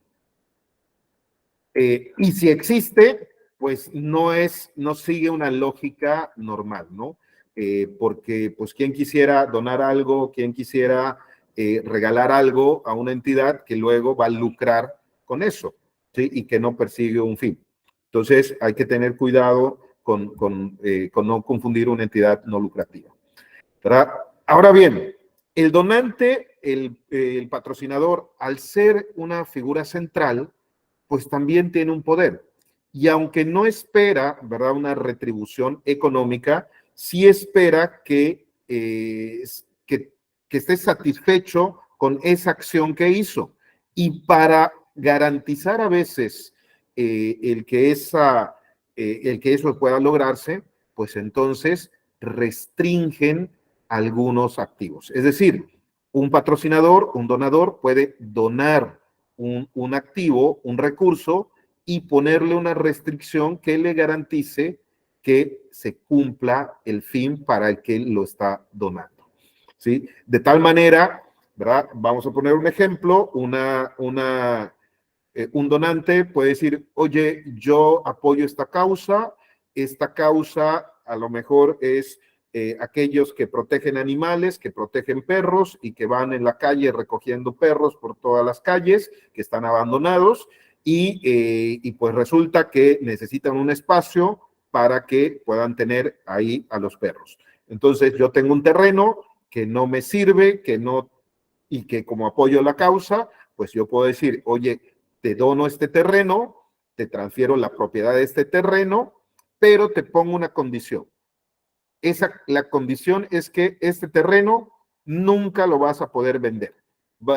Y si existe, pues no sigue una lógica normal, ¿no? Porque, pues, ¿quién quisiera donar algo? ¿Quién quisiera regalar algo a una entidad que luego va a lucrar con eso, ¿sí? Y que no persigue un fin. Entonces, hay que tener cuidado con no confundir una entidad no lucrativa, ¿verdad? Ahora bien, el donante, el patrocinador, al ser una figura central, pues también tiene un poder. Y aunque no espera, ¿verdad?, una retribución económica, sí espera que esté satisfecho con esa acción que hizo. Y para garantizar a veces el que eso pueda lograrse, pues entonces restringen algunos activos. Es decir, un patrocinador, un donador puede donar un activo, un recurso, y ponerle una restricción que le garantice que se cumpla el fin para el que lo está donando, ¿sí? De tal manera, ¿verdad? Vamos a poner un ejemplo, un donante puede decir, oye, yo apoyo esta causa a lo mejor es aquellos que protegen animales, que protegen perros y que van en la calle recogiendo perros por todas las calles que están abandonados, y pues resulta que necesitan un espacio para que puedan tener ahí a los perros. Entonces yo tengo un terreno que no me sirve, y que como apoyo la causa, pues yo puedo decir, oye, te dono este terreno, te transfiero la propiedad de este terreno, pero te pongo una condición. La condición es que este terreno nunca lo vas a poder vender.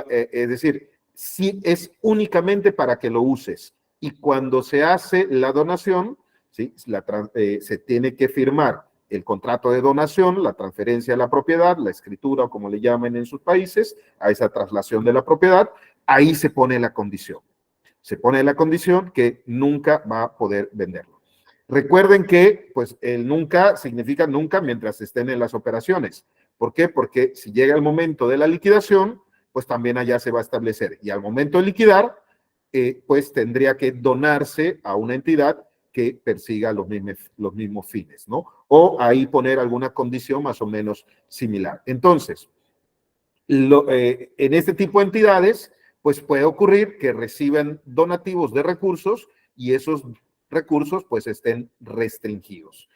Es decir, sí, es únicamente para que lo uses. Y cuando se hace la donación, ¿sí?, se tiene que firmar el contrato de donación, la transferencia de la propiedad, la escritura, o como le llamen en sus países, a esa traslación de la propiedad. Ahí se pone la condición. Se pone la condición que nunca va a poder venderlo. Recuerden que, pues, el nunca significa nunca mientras estén en las operaciones. ¿Por qué? Porque si llega el momento de la liquidación, pues también allá se va a establecer. Y al momento de liquidar, pues tendría que donarse a una entidad que persiga los mismos fines, ¿no? O ahí poner alguna condición más o menos similar. Entonces, en este tipo de entidades, pues puede ocurrir que reciban donativos de recursos y esos recursos pues estén restringidos.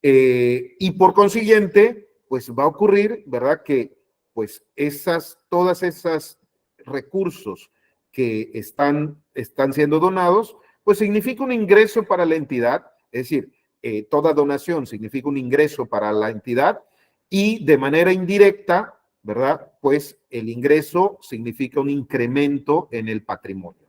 Y por consiguiente, pues va a ocurrir, ¿verdad? Que pues todas esas recursos que están siendo donados, pues significa un ingreso para la entidad, es decir, toda donación significa un ingreso para la entidad y de manera indirecta, ¿verdad? Pues el ingreso significa un incremento en el patrimonio.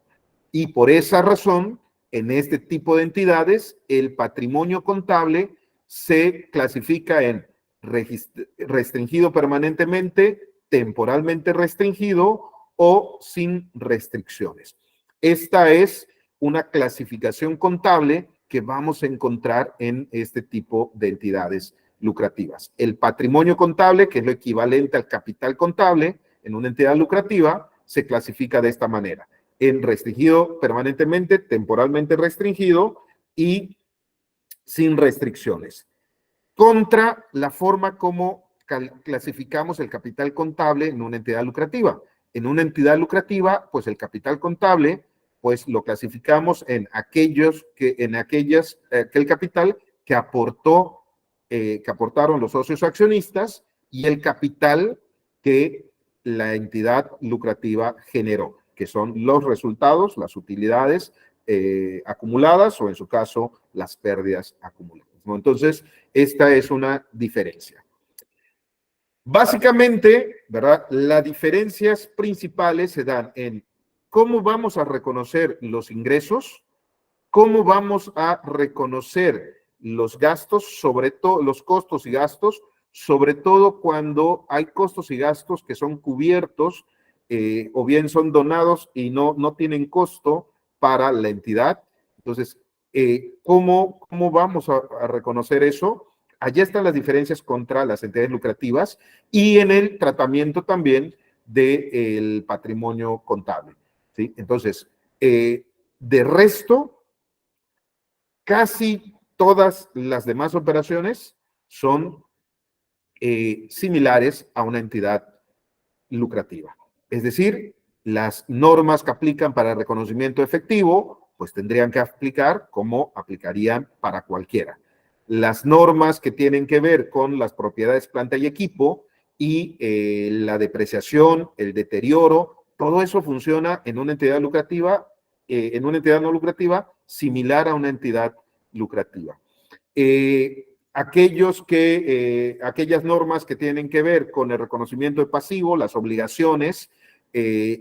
Y por esa razón, en este tipo de entidades, el patrimonio contable se clasifica en restringido permanentemente, temporalmente restringido o sin restricciones. Esta es una clasificación contable que vamos a encontrar en este tipo de entidades lucrativas. El patrimonio contable, que es lo equivalente al capital contable en una entidad lucrativa, se clasifica de esta manera: en restringido permanentemente, temporalmente restringido y sin restricciones. Contra la forma como clasificamos el capital contable en una entidad lucrativa. En una entidad lucrativa, pues el capital contable, pues lo clasificamos en aquel capital que aportaron los socios accionistas y el capital que la entidad lucrativa generó, que son los resultados, las utilidades acumuladas o en su caso las pérdidas acumuladas. ¿No? Entonces, esta es una diferencia. Básicamente, ¿verdad? Las diferencias principales se dan en cómo vamos a reconocer los ingresos, cómo vamos a reconocer los gastos, sobre todo los costos y gastos, sobre todo cuando hay costos y gastos que son cubiertos o bien son donados y no tienen costo para la entidad. Entonces, ¿cómo vamos a reconocer eso? Allá están las diferencias contra las entidades lucrativas y en el tratamiento también del patrimonio contable, ¿sí? Entonces, de resto, casi todas las demás operaciones son similares a una entidad lucrativa. Es decir, las normas que aplican para el reconocimiento efectivo, pues tendrían que aplicar como aplicarían para cualquiera. Las normas que tienen que ver con las propiedades, planta y equipo y la depreciación, el deterioro, todo eso funciona en una entidad lucrativa, en una entidad no lucrativa, similar a una entidad lucrativa. Aquellas normas que tienen que ver con el reconocimiento de pasivo, las obligaciones,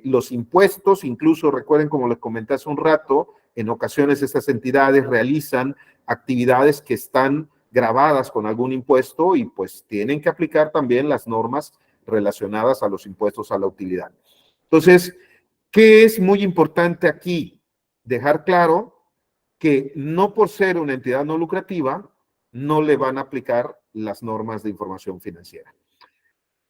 los impuestos, incluso recuerden, como les comenté hace un rato, en ocasiones estas entidades realizan actividades que están gravadas con algún impuesto y pues tienen que aplicar también las normas relacionadas a los impuestos a la utilidad. Entonces, ¿qué es muy importante aquí? Dejar claro que no por ser una entidad no lucrativa, no le van a aplicar las normas de información financiera.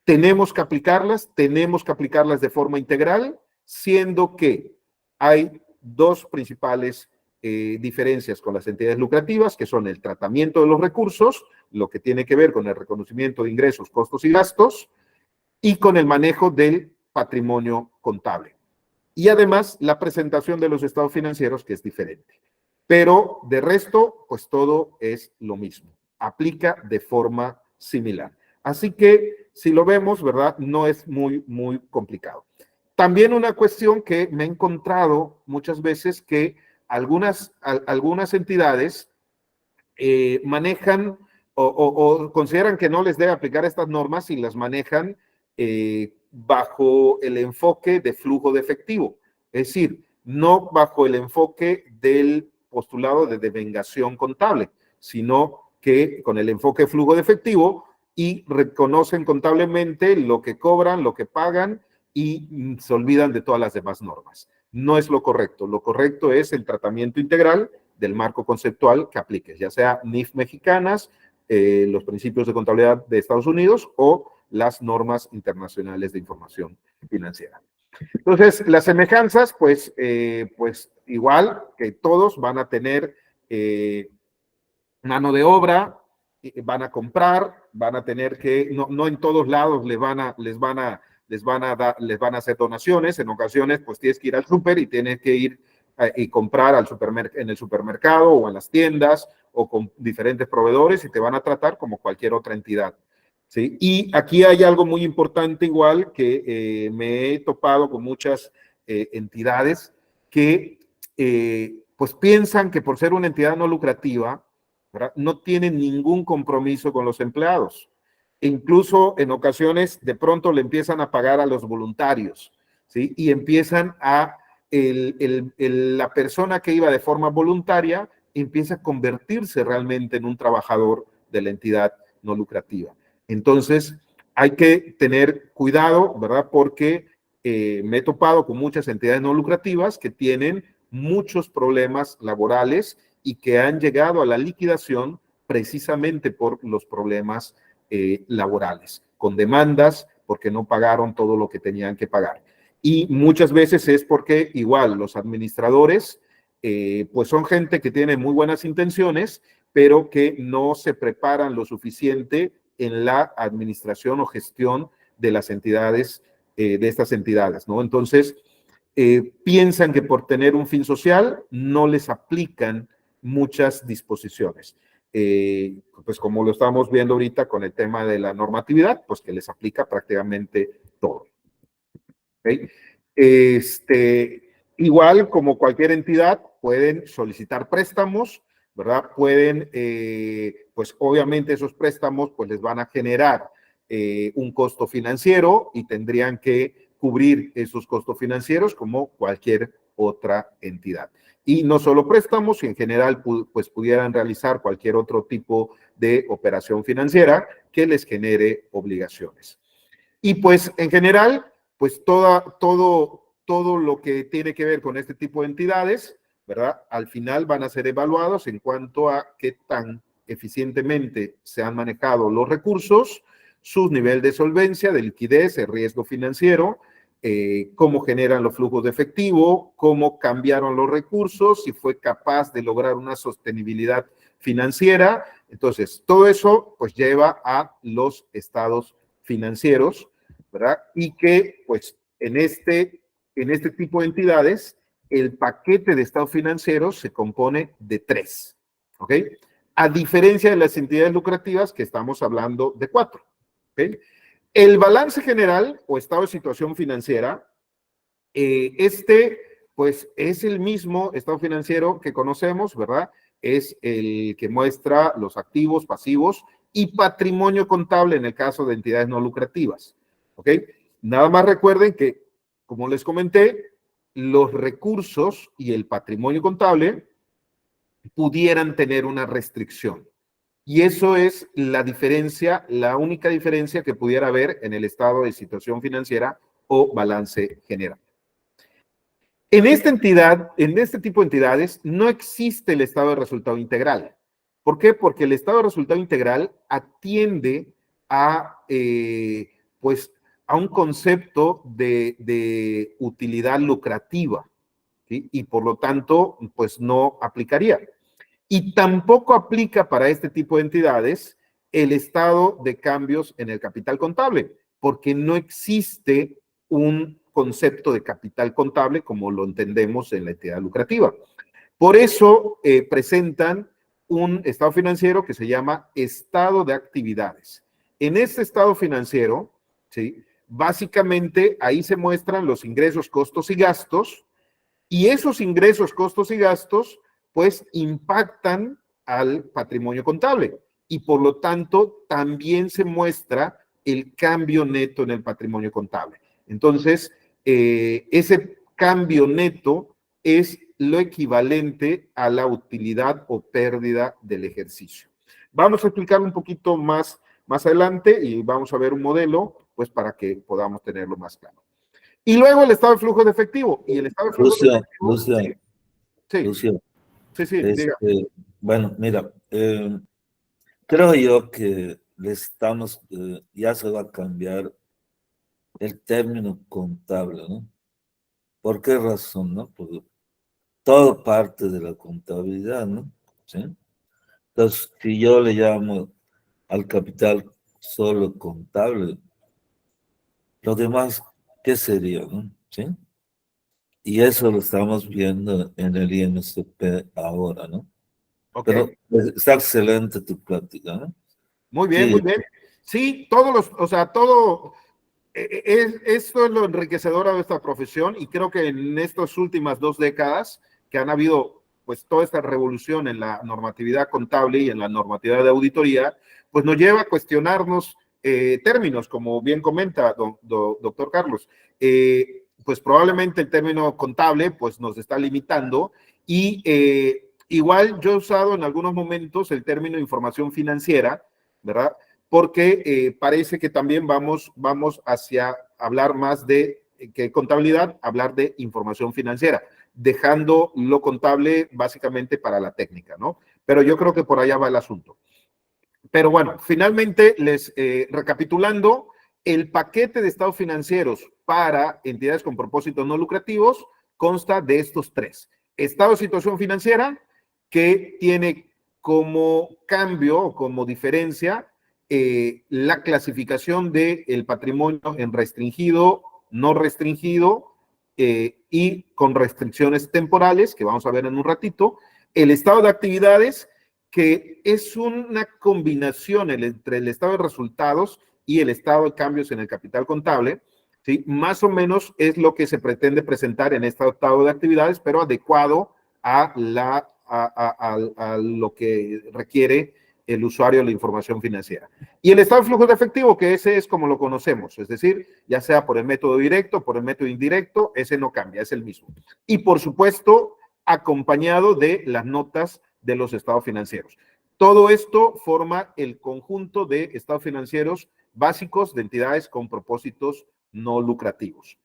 Tenemos que aplicarlas de forma integral, siendo que hay dos principales diferencias con las entidades lucrativas, que son el tratamiento de los recursos, lo que tiene que ver con el reconocimiento de ingresos, costos y gastos, y con el manejo del patrimonio contable. Y además, la presentación de los estados financieros, que es diferente. Pero de resto, pues todo es lo mismo. Aplica de forma similar. Así que, si lo vemos, ¿verdad? No es muy complicado. También una cuestión que me he encontrado muchas veces que algunas entidades manejan o consideran que no les debe aplicar estas normas y las manejan bajo el enfoque de flujo de efectivo. Es decir, no bajo el enfoque del postulado de devengación contable, sino que con el enfoque de flujo de efectivo y reconocen contablemente lo que cobran, lo que pagan y se olvidan de todas las demás normas. No es lo correcto es el tratamiento integral del marco conceptual que apliques, ya sea NIF mexicanas, los principios de contabilidad de Estados Unidos o las normas internacionales de información financiera. Entonces, las semejanzas, pues igual que todos van a tener mano de obra, van a comprar, van a tener que, no en todos lados les van a hacer donaciones, en ocasiones pues tienes que ir al súper y tienes que ir y comprar en el supermercado o en las tiendas o con diferentes proveedores y te van a tratar como cualquier otra entidad. ¿Sí? Y aquí hay algo muy importante igual que me he topado con muchas entidades que pues piensan que por ser una entidad no lucrativa, ¿verdad?, no tienen ningún compromiso con los empleados. Incluso en ocasiones de pronto le empiezan a pagar a los voluntarios, ¿sí? Y empiezan a, la persona que iba de forma voluntaria empieza a convertirse realmente en un trabajador de la entidad no lucrativa. Entonces, hay que tener cuidado, ¿verdad? Porque me he topado con muchas entidades no lucrativas que tienen muchos problemas laborales y que han llegado a la liquidación precisamente por los problemas laborales, con demandas porque no pagaron todo lo que tenían que pagar. Y muchas veces es porque igual los administradores pues son gente que tiene muy buenas intenciones, pero que no se preparan lo suficiente en la administración o gestión de las entidades, de estas entidades, ¿no? Entonces, piensan que por tener un fin social no les aplican muchas disposiciones. Pues como lo estamos viendo ahorita con el tema de la normatividad, pues que les aplica prácticamente todo. ¿Okay? Igual como cualquier entidad, pueden solicitar préstamos, ¿verdad? Pueden, pues obviamente esos préstamos pues les van a generar un costo financiero y tendrían que cubrir esos costos financieros como cualquier otra entidad. Y no solo préstamos, en general pues pudieran realizar cualquier otro tipo de operación financiera que les genere obligaciones. Y pues en general, pues todo lo que tiene que ver con este tipo de entidades, ¿verdad? Al final van a ser evaluados en cuanto a qué tan eficientemente se han manejado los recursos, su nivel de solvencia, de liquidez, el riesgo financiero, cómo generan los flujos de efectivo, cómo cambiaron los recursos, si fue capaz de lograr una sostenibilidad financiera. Entonces, todo eso pues lleva a los estados financieros, ¿verdad? Y que pues en este tipo de entidades, el paquete de estados financieros se compone de 3, ¿ok? A diferencia de las entidades lucrativas que estamos hablando de 4, ¿ok? El balance general o estado de situación financiera, pues es el mismo estado financiero que conocemos, ¿verdad? Es el que muestra los activos, pasivos y patrimonio contable en el caso de entidades no lucrativas, ¿ok? Nada más recuerden que, como les comenté, los recursos y el patrimonio contable pudieran tener una restricción. Y eso es la diferencia, la única diferencia que pudiera haber en el estado de situación financiera o balance general. En esta entidad, en este tipo de entidades, no existe el estado de resultado integral. ¿Por qué? Porque el estado de resultado integral atiende a, pues, a un concepto de utilidad lucrativa, ¿sí? Y por lo tanto, pues no aplicaría. Y tampoco aplica para este tipo de entidades el estado de cambios en el capital contable, porque no existe un concepto de capital contable como lo entendemos en la entidad lucrativa. Por eso presentan un estado financiero que se llama estado de actividades. En este estado financiero, ¿sí?, básicamente ahí se muestran los ingresos, costos y gastos, y esos ingresos, costos y gastos pues impactan al patrimonio contable y por lo tanto también se muestra el cambio neto en el patrimonio contable. Entonces, ese cambio neto es lo equivalente a la utilidad o pérdida del ejercicio. Vamos a explicar un poquito más adelante y vamos a ver un modelo pues para que podamos tenerlo más claro. Y luego el estado de flujo de efectivo. Y el estado de flujo de efectivo. Lucio, Sí, diga. bueno, mira, creo yo que ya se va a cambiar el término contable, ¿no? ¿Por qué razón, no? Porque todo parte de la contabilidad, ¿no? ¿Sí? Entonces, si yo le llamo al capital solo contable, lo demás, ¿qué sería, no? ¿Sí? Y eso lo estamos viendo en el INSP ahora, ¿no? Ok. Pero está excelente tu plática, ¿no? Muy bien, Sí. muy bien. Sí, todos los, o sea, todo, esto es lo enriquecedor de esta profesión y creo que en estas últimas 2 décadas que han habido pues toda esta revolución en la normatividad contable y en la normatividad de auditoría, pues nos lleva a cuestionarnos términos, como bien comenta doctor Carlos. Pues probablemente el término contable pues nos está limitando y igual yo he usado en algunos momentos el término información financiera, ¿verdad? Porque parece que también vamos hacia hablar más de que contabilidad, hablar de información financiera, dejando lo contable básicamente para la técnica, ¿no? Pero yo creo que por allá va el asunto. Pero bueno, finalmente, recapitulando, el paquete de estados financieros para entidades con propósitos no lucrativos consta de estos 3. Estado de situación financiera, que tiene como cambio o como diferencia la clasificación del patrimonio en restringido, no restringido y con restricciones temporales, que vamos a ver en un ratito. El estado de actividades, que es una combinación entre el estado de resultados y el estado de cambios en el capital contable, ¿sí? Más o menos es lo que se pretende presentar en este estado de actividades, pero adecuado a lo que requiere el usuario de la información financiera. Y el estado de flujo de efectivo, que ese es como lo conocemos, es decir, ya sea por el método directo, por el método indirecto, ese no cambia, es el mismo. Y por supuesto, acompañado de las notas de los estados financieros. Todo esto forma el conjunto de estados financieros básicos de entidades con propósitos no lucrativos.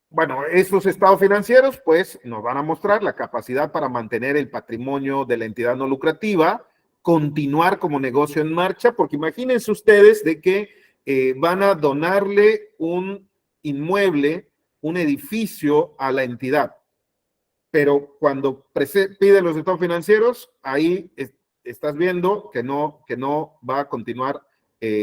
Bueno, estos estados financieros, pues, nos van a mostrar la capacidad para mantener el patrimonio de la entidad no lucrativa, continuar como negocio en marcha, porque imagínense ustedes de que van a donarle un inmueble, un edificio a la entidad, pero cuando piden los estados financieros, ahí estás viendo que no va a continuar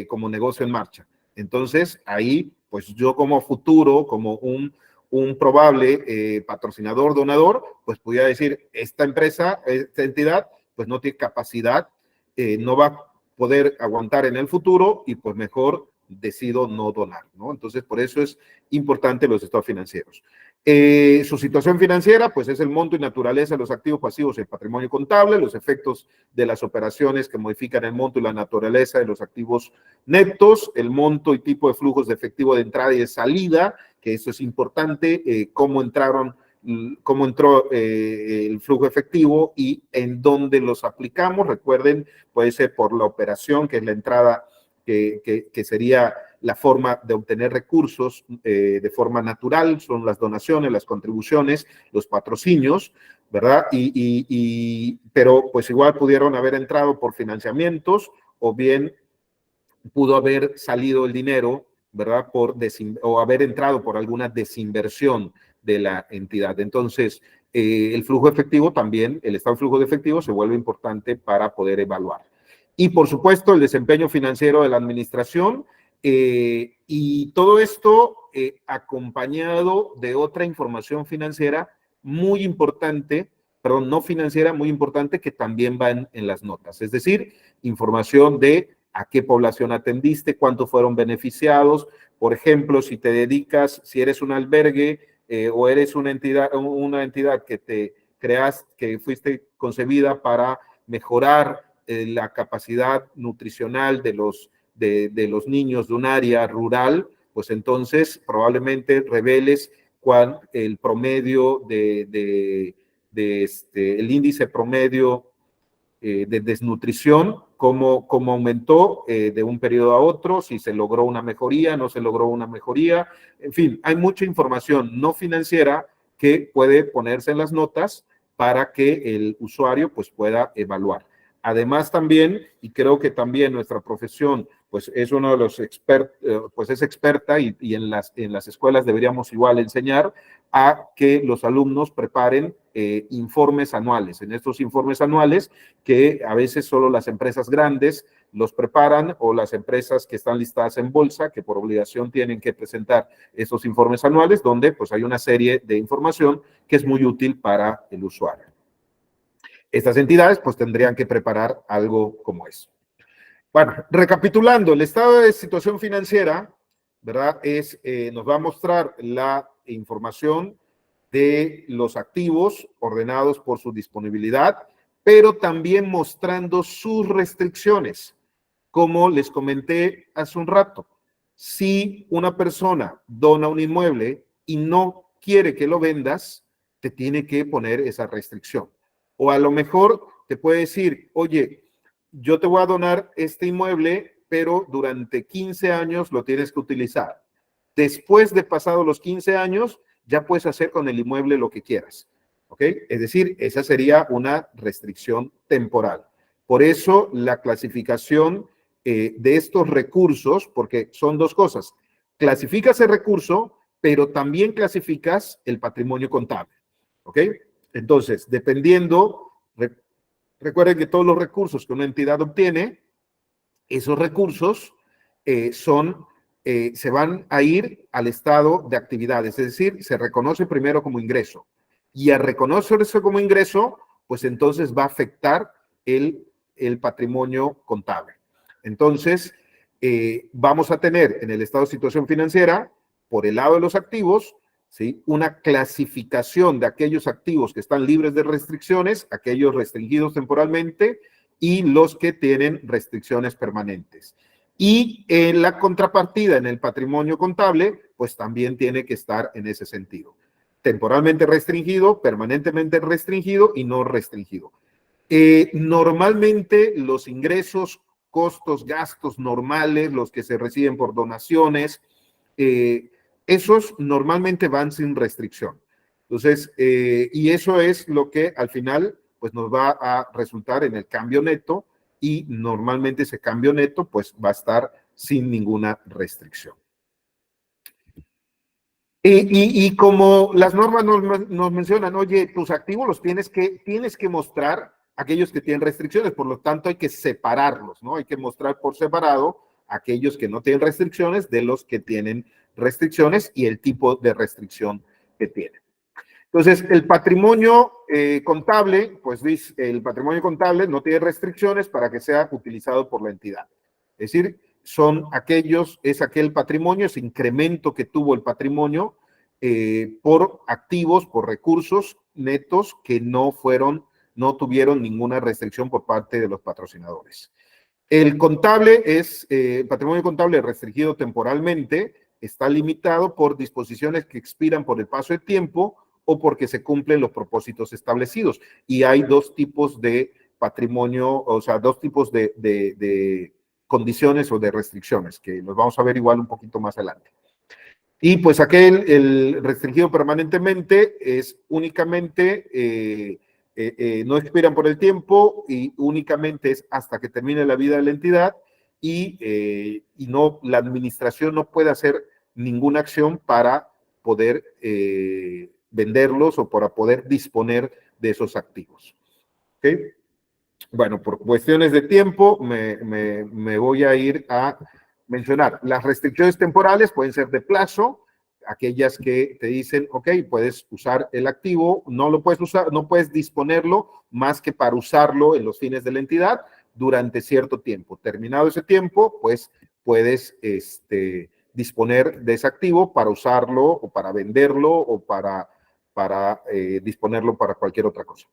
como negocio en marcha. Entonces, ahí, pues yo como futuro, como un probable patrocinador, donador, pues pudiera decir, esta empresa, esta entidad, pues no tiene capacidad, no va a poder aguantar en el futuro y pues mejor decido no donar, ¿no? Entonces, por eso es importante los estados financieros. Su situación financiera, pues es el monto y naturaleza de los activos pasivos y el patrimonio contable, los efectos de las operaciones que modifican el monto y la naturaleza de los activos netos, el monto y tipo de flujos de efectivo de entrada y de salida, que eso es importante, cómo entró el flujo efectivo y en dónde los aplicamos. Recuerden, puede ser por la operación, que es la entrada, que sería la forma de obtener recursos de forma natural, son las donaciones, las contribuciones, los patrocinios, ¿verdad? Pero pues igual pudieron haber entrado por financiamientos o bien pudo haber salido el dinero, ¿verdad? O haber entrado por alguna desinversión de la entidad. Entonces, el flujo efectivo también, el estado de flujo de efectivo se vuelve importante para poder evaluar. Y por supuesto, el desempeño financiero de la administración, y todo esto acompañado de otra información financiera muy importante, perdón, no financiera, muy importante, que también va en las notas. Es decir, información de a qué población atendiste, cuántos fueron beneficiados. Por ejemplo, si te dedicas, si eres un albergue o eres una entidad que te creas, que fuiste concebida para mejorar la capacidad nutricional de los niños de un área rural, pues entonces probablemente reveles cuál el promedio el índice promedio de desnutrición, cómo aumentó de un periodo a otro, si se logró una mejoría, no se logró una mejoría. En fin, hay mucha información no financiera que puede ponerse en las notas para que el usuario pues pueda evaluar. Además también, y creo que también nuestra profesión pues es uno de los expertos, pues es experta y en las escuelas deberíamos igual enseñar a que los alumnos preparen informes anuales. En estos informes anuales, que a veces solo las empresas grandes los preparan, o las empresas que están listadas en bolsa, que por obligación tienen que presentar esos informes anuales, donde pues hay una serie de información que es muy útil para el usuario. Estas entidades pues tendrían que preparar algo como eso. Bueno, recapitulando, el estado de situación financiera, ¿verdad? Nos va a mostrar la información de los activos ordenados por su disponibilidad, pero también mostrando sus restricciones. Como les comenté hace un rato, si una persona dona un inmueble y no quiere que lo vendas, te tiene que poner esa restricción. O a lo mejor te puede decir, oye, yo te voy a donar este inmueble, pero durante 15 años lo tienes que utilizar. Después de pasados los 15 años, ya puedes hacer con el inmueble lo que quieras. ¿Ok? Es decir, esa sería una restricción temporal. Por eso la clasificación de estos recursos, porque son dos cosas. Clasificas el recurso, pero también clasificas el patrimonio contable. ¿Ok? Entonces, dependiendo, recuerden que todos los recursos que una entidad obtiene, esos recursos se van a ir al estado de actividades, es decir, se reconoce primero como ingreso. Y al reconocerse como ingreso, pues entonces va a afectar el patrimonio contable. Entonces, vamos a tener en el estado de situación financiera, por el lado de los activos, ¿sí?, una clasificación de aquellos activos que están libres de restricciones, aquellos restringidos temporalmente y los que tienen restricciones permanentes. Y en la contrapartida, en el patrimonio contable, pues también tiene que estar en ese sentido. Temporalmente restringido, permanentemente restringido y no restringido. Normalmente los ingresos, costos, gastos normales, los que se reciben por donaciones, esos normalmente van sin restricción. Entonces, y eso es lo que al final pues nos va a resultar en el cambio neto, y normalmente ese cambio neto pues va a estar sin ninguna restricción. Y como las normas nos mencionan, oye, tus activos los tienes que mostrar aquellos que tienen restricciones, por lo tanto hay que separarlos, ¿no? Hay que mostrar por separado aquellos que no tienen restricciones de los que tienen restricciones y el tipo de restricción que tienen. Entonces, el patrimonio contable, pues dice, el patrimonio contable no tiene restricciones para que sea utilizado por la entidad. Es decir, es aquel patrimonio, ese incremento que tuvo el patrimonio por activos, por recursos netos que no tuvieron ninguna restricción por parte de los patrocinadores. El contable patrimonio contable restringido temporalmente, está limitado por disposiciones que expiran por el paso de tiempo o porque se cumplen los propósitos establecidos. Y hay dos tipos de patrimonio, o sea, dos tipos de condiciones o de restricciones, que los vamos a ver igual un poquito más adelante. Y pues el restringido permanentemente es únicamente, no expiran por el tiempo y únicamente es hasta que termine la vida de la entidad y la administración no puede hacer ninguna acción para poder venderlos o para poder disponer de esos activos. ¿Ok? Bueno, por cuestiones de tiempo me voy a ir a mencionar. Las restricciones temporales pueden ser de plazo, aquellas que te dicen, ok, puedes usar el activo, no lo puedes usar, no puedes disponerlo más que para usarlo en los fines de la entidad durante cierto tiempo. Terminado ese tiempo, pues puedes disponer de ese activo para usarlo o para venderlo o para disponerlo para cualquier otra cosa.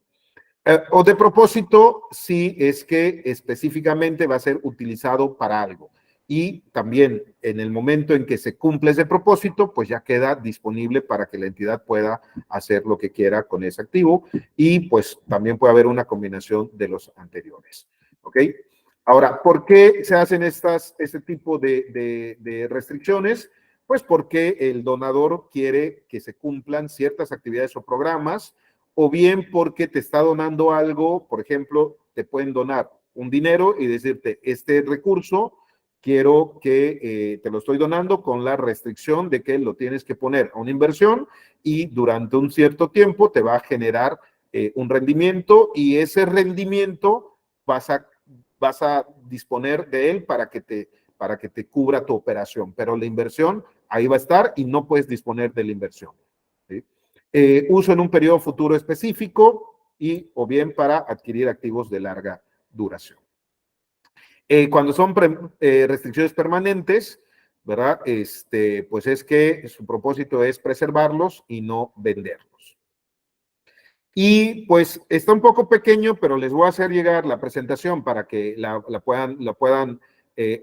O de propósito, si es que específicamente va a ser utilizado para algo. Y también en el momento en que se cumple ese propósito, pues ya queda disponible para que la entidad pueda hacer lo que quiera con ese activo y pues también puede haber una combinación de los anteriores. ¿Ok? Ahora, ¿por qué se hacen este tipo de restricciones? Pues porque el donador quiere que se cumplan ciertas actividades o programas, o bien porque te está donando algo. Por ejemplo, te pueden donar un dinero y decirte, este recurso quiero que te lo estoy donando con la restricción de que lo tienes que poner a una inversión y durante un cierto tiempo te va a generar un rendimiento y ese rendimiento vas vas a disponer de él para que te cubra tu operación, pero la inversión ahí va a estar y no puedes disponer de la inversión, ¿sí? Uso en un periodo futuro específico o bien para adquirir activos de larga duración. Cuando son restricciones permanentes, ¿verdad? Pues es que su propósito es preservarlos y no venderlos. Y pues está un poco pequeño, pero les voy a hacer llegar la presentación para que la puedan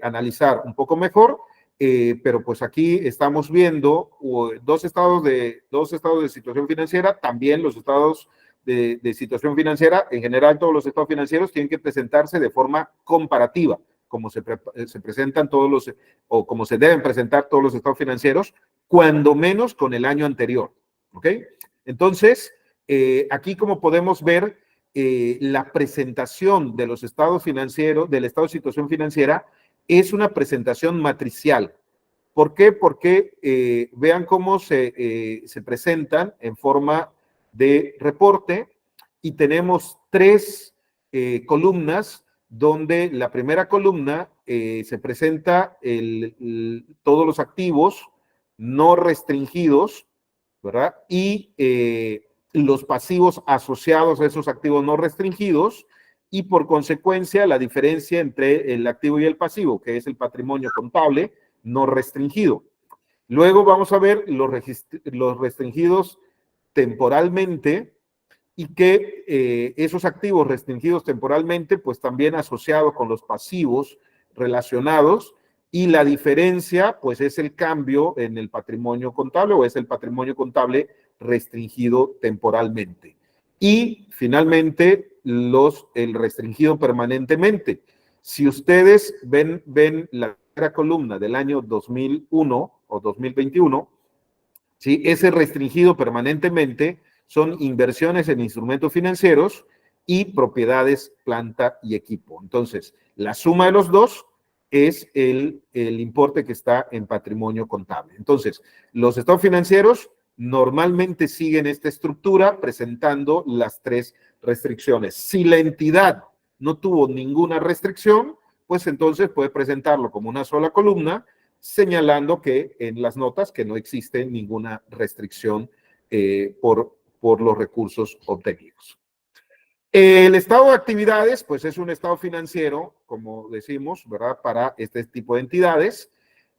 analizar un poco mejor. Pero pues aquí estamos viendo dos estados de situación financiera, también los estados de situación financiera. En general, todos los estados financieros tienen que presentarse de forma comparativa, como se presentan o como se deben presentar todos los estados financieros, cuando menos con el año anterior, ¿ok? Entonces, aquí como podemos ver, la presentación de los estados financieros, del estado de situación financiera, es una presentación matricial. ¿Por qué? Porque vean cómo se presentan en forma de reporte y tenemos tres columnas, donde la primera columna se presenta todos los activos no restringidos, ¿verdad? Y los pasivos asociados a esos activos no restringidos, y por consecuencia la diferencia entre el activo y el pasivo, que es el patrimonio contable no restringido. Luego vamos a ver los restringidos temporalmente, y que esos activos restringidos temporalmente, pues también asociados con los pasivos relacionados, y la diferencia, pues es el cambio en el patrimonio contable, o es el patrimonio contable restringido temporalmente. Y finalmente, el restringido permanentemente. Si ustedes ven la primera columna del año 2001 o 2021, ¿sí? Ese restringido permanentemente son inversiones en instrumentos financieros y propiedades, planta y equipo. Entonces, la suma de los dos es el importe que está en patrimonio contable. Entonces, los estados financieros normalmente siguen esta estructura presentando las tres restricciones. Si la entidad no tuvo ninguna restricción, pues entonces puede presentarlo como una sola columna, señalando que en las notas que no existe ninguna restricción por los recursos obtenidos. El estado de actividades, pues es un estado financiero, como decimos, ¿verdad? Para este tipo de entidades,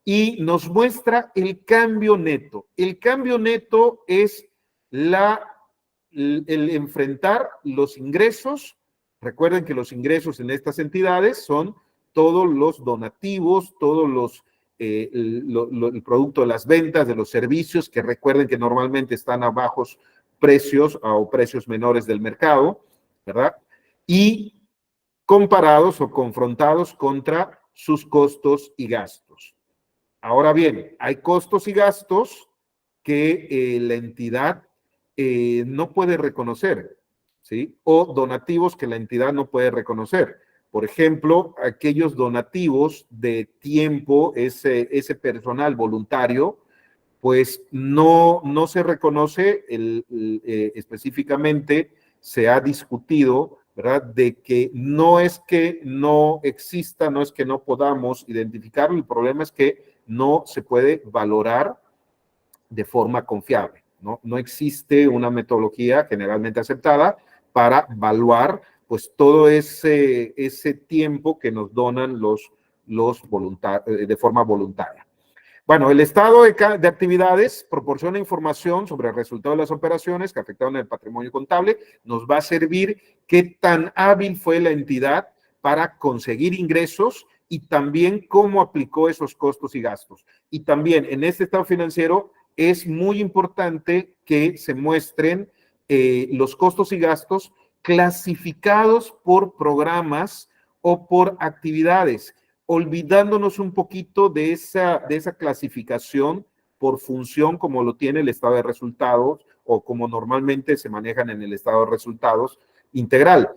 y nos muestra el cambio neto. El cambio neto es el enfrentar los ingresos. Recuerden que los ingresos en estas entidades son todos los donativos, todos el producto de las ventas, de los servicios, que recuerden que normalmente están a bajos precios o precios menores del mercado, ¿verdad? Y comparados o confrontados contra sus costos y gastos. Ahora bien, hay costos y gastos que la entidad no puede reconocer, ¿sí? O donativos que la entidad no puede reconocer. Por ejemplo, aquellos donativos de tiempo, ese personal voluntario, pues no se reconoce específicamente. Se ha discutido, ¿verdad?, de que no es que no exista, no es que no podamos identificarlo, el problema es que no se puede valorar de forma confiable, ¿no? No existe una metodología generalmente aceptada para evaluar pues todo ese tiempo que nos donan los voluntarios de forma voluntaria. Bueno, el estado de actividades proporciona información sobre el resultado de las operaciones que afectaron el patrimonio contable. Nos va a servir qué tan hábil fue la entidad para conseguir ingresos y también cómo aplicó esos costos y gastos. Y también en este estado financiero es muy importante que se muestren los costos y gastos clasificados por programas o por actividades, olvidándonos un poquito de esa clasificación por función como lo tiene el estado de resultados o como normalmente se manejan en el estado de resultados integral,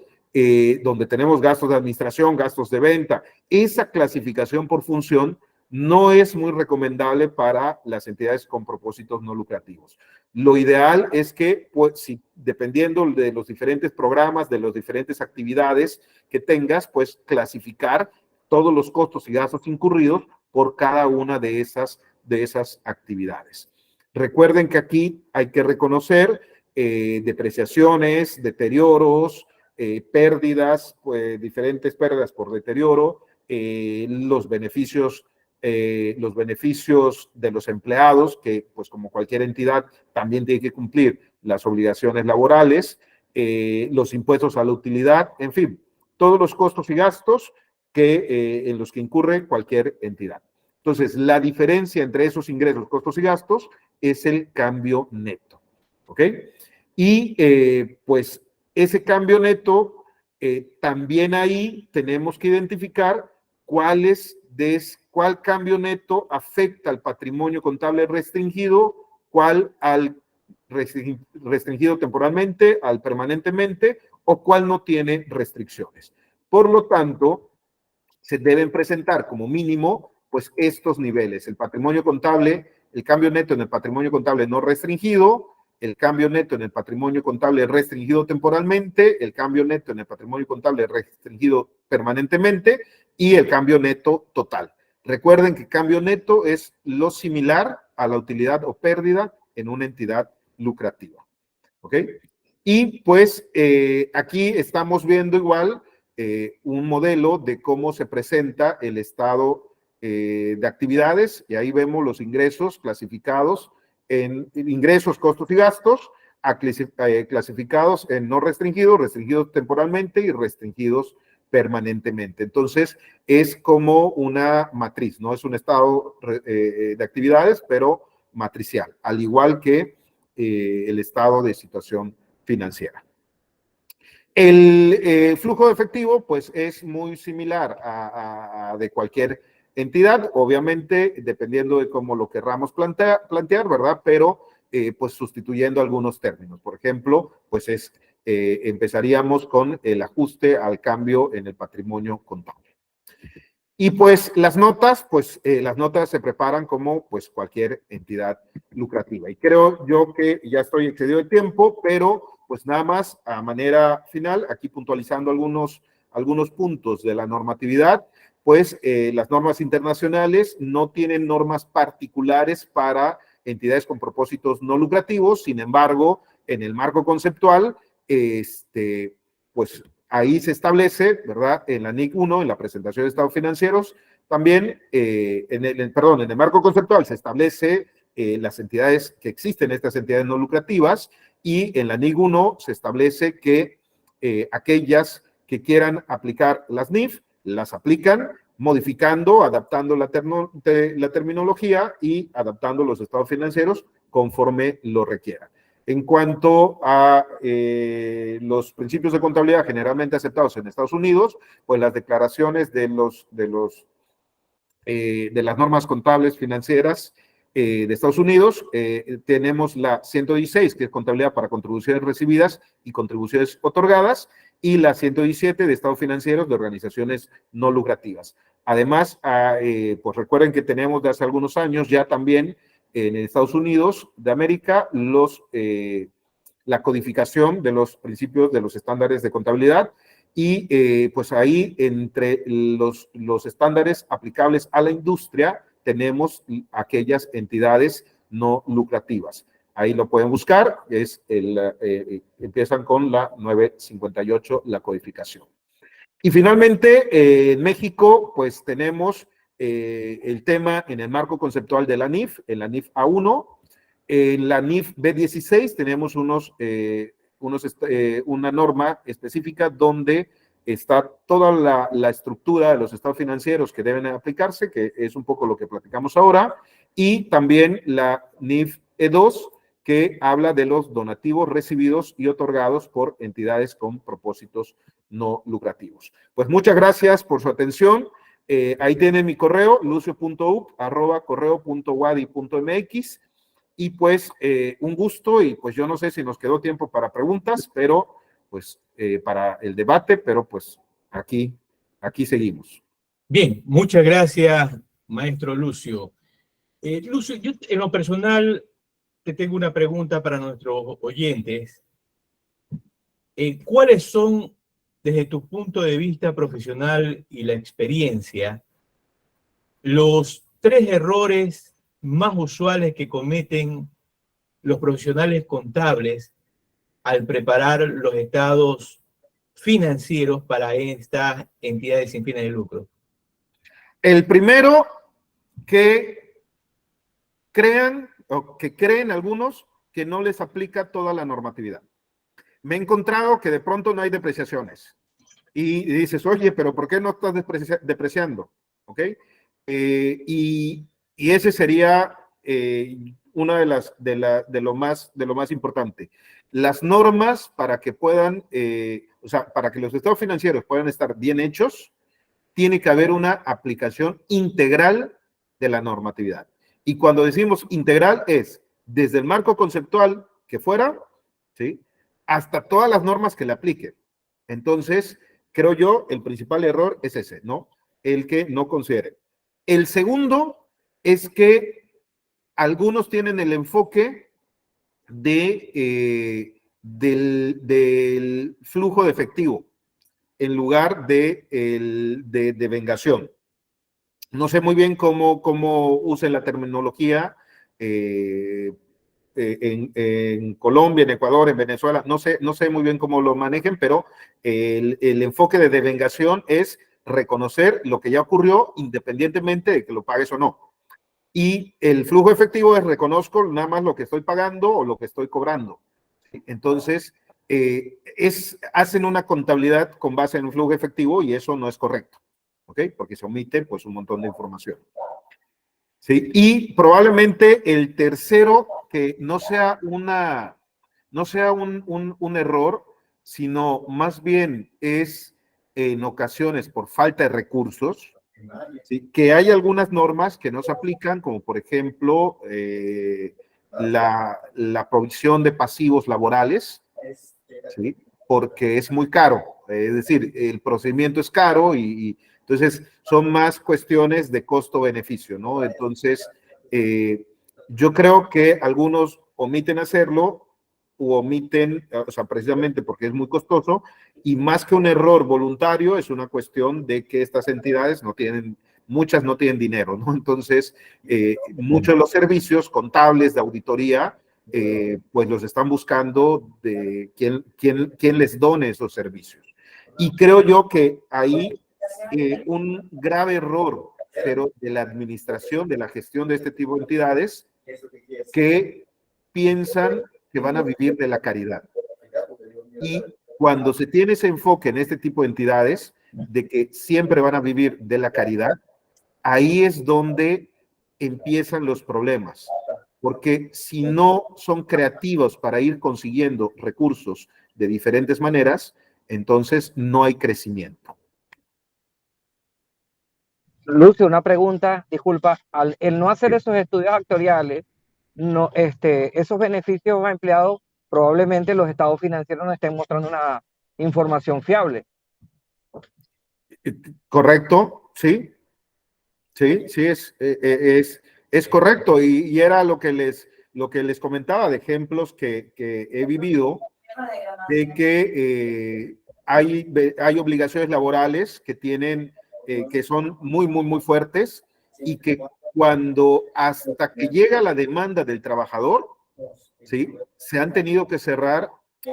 donde tenemos gastos de administración, gastos de venta. Esa clasificación por función no es muy recomendable para las entidades con propósitos no lucrativos. Lo ideal es que, pues, si, dependiendo de los diferentes programas, de las diferentes actividades que tengas, pues clasificar todos los costos y gastos incurridos por cada una de esas actividades. Recuerden que aquí hay que reconocer depreciaciones, deterioros, pérdidas, pues, diferentes pérdidas por deterioro, los beneficios de los empleados, que pues como cualquier entidad también tiene que cumplir las obligaciones laborales, los impuestos a la utilidad, en fin, todos los costos y gastos en los que incurre cualquier entidad. Entonces, la diferencia entre esos ingresos, costos y gastos es el cambio neto, ¿ok? Y pues ese cambio neto, también ahí tenemos que identificar cuál cambio neto afecta al patrimonio contable restringido, cuál al restringido temporalmente, al permanentemente, o cuál no tiene restricciones. Por lo tanto, se deben presentar como mínimo pues estos niveles: el patrimonio contable, el cambio neto en el patrimonio contable no restringido, el cambio neto en el patrimonio contable restringido temporalmente, el cambio neto en el patrimonio contable restringido permanentemente y el cambio neto total. Recuerden que cambio neto es lo similar a la utilidad o pérdida en una entidad lucrativa. ¿Ok? Y pues aquí estamos viendo igual un modelo de cómo se presenta el estado de actividades, y ahí vemos los ingresos clasificados en ingresos, costos y gastos, clasificados en no restringidos, restringidos temporalmente y restringidos permanentemente. Entonces, es como una matriz, no es un estado de actividades, pero matricial, al igual que el estado de situación financiera. El flujo de efectivo, pues, es muy similar a de cualquier entidad, obviamente, dependiendo de cómo lo querramos plantear, ¿verdad? Pero, pues, sustituyendo algunos términos. Por ejemplo, pues, empezaríamos con el ajuste al cambio en el patrimonio contable. Y pues las notas se preparan como pues cualquier entidad lucrativa. Y creo yo que ya estoy excedido de tiempo, pero pues nada más a manera final, aquí puntualizando algunos puntos de la normatividad, pues las normas internacionales no tienen normas particulares para entidades con propósitos no lucrativos. Sin embargo, en el marco conceptual, pues ahí se establece, ¿verdad? En la NIC 1, en la presentación de estados financieros, también, en el marco conceptual se establece las entidades que existen, estas entidades no lucrativas, y en la NIC 1 se establece que aquellas que quieran aplicar las NIF, las aplican modificando, adaptando la terminología y adaptando los estados financieros conforme lo requieran. En cuanto a los principios de contabilidad generalmente aceptados en Estados Unidos, pues las declaraciones de las normas contables financieras de Estados Unidos, tenemos la 116, que es contabilidad para contribuciones recibidas y contribuciones otorgadas, y la 117 de estados financieros de organizaciones no lucrativas. Además, pues recuerden que tenemos de hace algunos años ya también en Estados Unidos de América la codificación de los principios de los estándares de contabilidad, y pues ahí entre los estándares aplicables a la industria tenemos aquellas entidades no lucrativas. Ahí lo pueden buscar, empiezan con la 958, la codificación. Y finalmente, en México, pues tenemos el tema en el marco conceptual de la NIF, en la NIF A1, en la NIF B16 tenemos una norma específica donde está toda la estructura de los estados financieros que deben aplicarse, que es un poco lo que platicamos ahora, y también la NIF E2, que habla de los donativos recibidos y otorgados por entidades con propósitos no lucrativos. Pues muchas gracias por su atención. Ahí tienen mi correo, lucio.up@correo.wadi.mx. Y pues un gusto, y pues yo no sé si nos quedó tiempo para preguntas, pero pues para el debate, pero pues aquí seguimos. Bien, muchas gracias, maestro Lucio. Lucio, yo en lo personal te tengo una pregunta para nuestros oyentes. ¿Cuáles son, desde tu punto de vista profesional y la experiencia, los 3 errores más usuales que cometen los profesionales contables al preparar los estados financieros para estas entidades sin fines de lucro? El primero, que creen algunos que no les aplica toda la normatividad. Me he encontrado que de pronto no hay depreciaciones. Y dices, oye, pero ¿por qué no estás depreciando? ¿Ok? Y ese sería una de lo más importante. Las normas para que puedan, para que los estados financieros puedan estar bien hechos, tiene que haber una aplicación integral de la normatividad. Y cuando decimos integral es desde el marco conceptual que fuera, ¿sí?, hasta todas las normas que le apliquen. Entonces, creo yo, el principal error es ese, ¿no? El que no considere. El segundo es que algunos tienen el enfoque del flujo de efectivo en lugar de vengación. No sé muy bien cómo usen la terminología en Colombia, en Ecuador, en Venezuela. No sé muy bien cómo lo manejen, pero el enfoque de devengación es reconocer lo que ya ocurrió independientemente de que lo pagues o no. Y el flujo efectivo es reconozco nada más lo que estoy pagando o lo que estoy cobrando. Entonces, hacen una contabilidad con base en un flujo efectivo y eso no es correcto, ¿ok? Porque se omite pues un montón de información. ¿Sí? Y probablemente el tercero, que no sea un error, sino más bien es en ocasiones por falta de recursos, ¿sí?, que hay algunas normas que no se aplican, como por ejemplo la provisión de pasivos laborales, ¿sí?, porque es muy caro, es decir, el procedimiento es caro y entonces son más cuestiones de costo-beneficio, ¿no? Entonces, yo creo que algunos omiten hacerlo u omiten, o sea, precisamente porque es muy costoso, y más que un error voluntario, es una cuestión de que estas entidades muchas no tienen dinero, ¿no? Entonces, muchos de los servicios contables de auditoría, pues los están buscando de quién les done esos servicios. Y creo yo que ahí un grave error, pero de la administración, de la gestión de este tipo de entidades, que piensan que van a vivir de la caridad. Y cuando se tiene ese enfoque en este tipo de entidades, de que siempre van a vivir de la caridad, ahí es donde empiezan los problemas. Porque si no son creativos para ir consiguiendo recursos de diferentes maneras, entonces no hay crecimiento. Lucio, una pregunta, disculpa, el no hacer esos estudios actuariales, no, esos beneficios a empleados, probablemente los estados financieros no estén mostrando una información fiable. Correcto, sí, es correcto, y era lo que les comentaba de ejemplos que he vivido, de que hay obligaciones laborales que tienen, que son muy, muy, muy fuertes, y que hasta que llega la demanda del trabajador, ¿sí?, se han tenido que cerrar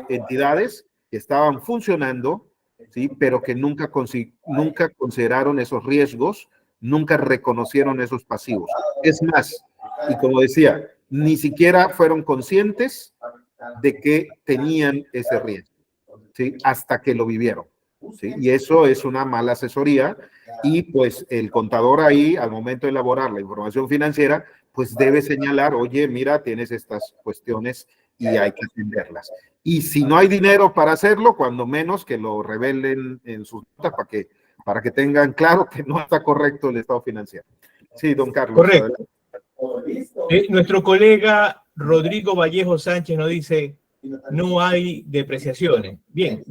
entidades que estaban funcionando, ¿sí?, pero que nunca consideraron esos riesgos, nunca reconocieron esos pasivos. Es más, y como decía, ni siquiera fueron conscientes de que tenían ese riesgo, ¿sí?, hasta que lo vivieron, ¿sí? Y eso es una mala asesoría, y pues el contador ahí, al momento de elaborar la información financiera, pues debe señalar, oye, mira, tienes estas cuestiones y hay que atenderlas. Y si no hay dinero para hacerlo, cuando menos que lo revelen en sus notas para que tengan claro que no está correcto el estado financiero. Sí, don Carlos. Correcto. Nuestro colega Rodrigo Vallejo Sánchez nos dice, no hay depreciaciones. Bien,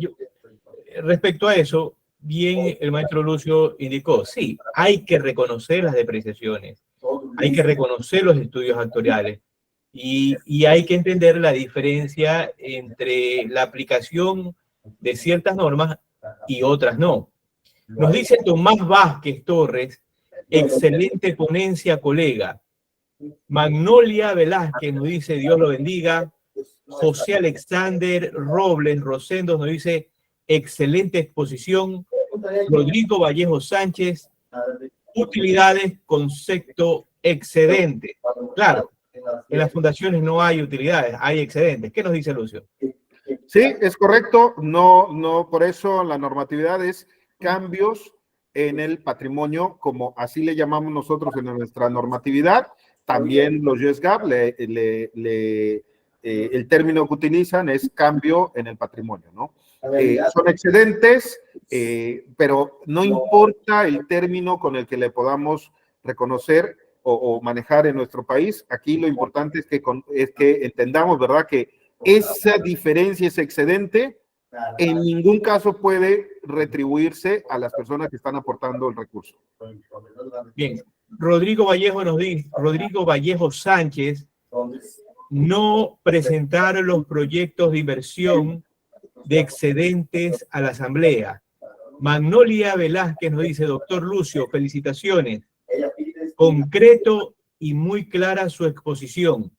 respecto a eso, bien el maestro Lucio indicó, sí, hay que reconocer las depreciaciones, hay que reconocer los estudios actuariales y hay que entender la diferencia entre la aplicación de ciertas normas y otras no. Nos dice Tomás Vázquez Torres, excelente ponencia, colega. Magnolia Velázquez nos dice, Dios lo bendiga. José Alexander Robles Rosendo nos dice, excelente exposición. Rodrigo Vallejo Sánchez, utilidades, concepto excedente. Claro, en las fundaciones no hay utilidades, hay excedentes. ¿Qué nos dice Lucio? Sí, es correcto. No, por eso la normatividad es cambios en el patrimonio, como así le llamamos nosotros en nuestra normatividad. También los US GAAP, el término que utilizan es cambio en el patrimonio, ¿no? Son excedentes, pero no importa el término con el que le podamos reconocer o manejar en nuestro país. Aquí lo importante es que entendamos, ¿verdad?, que esa diferencia, ese excedente, en ningún caso puede retribuirse a las personas que están aportando el recurso. Bien, Rodrigo Vallejo Sánchez, no presentaron los proyectos de inversión de excedentes a la Asamblea. Magnolia Velázquez nos dice, doctor Lucio, felicitaciones. Concreto y muy clara su exposición.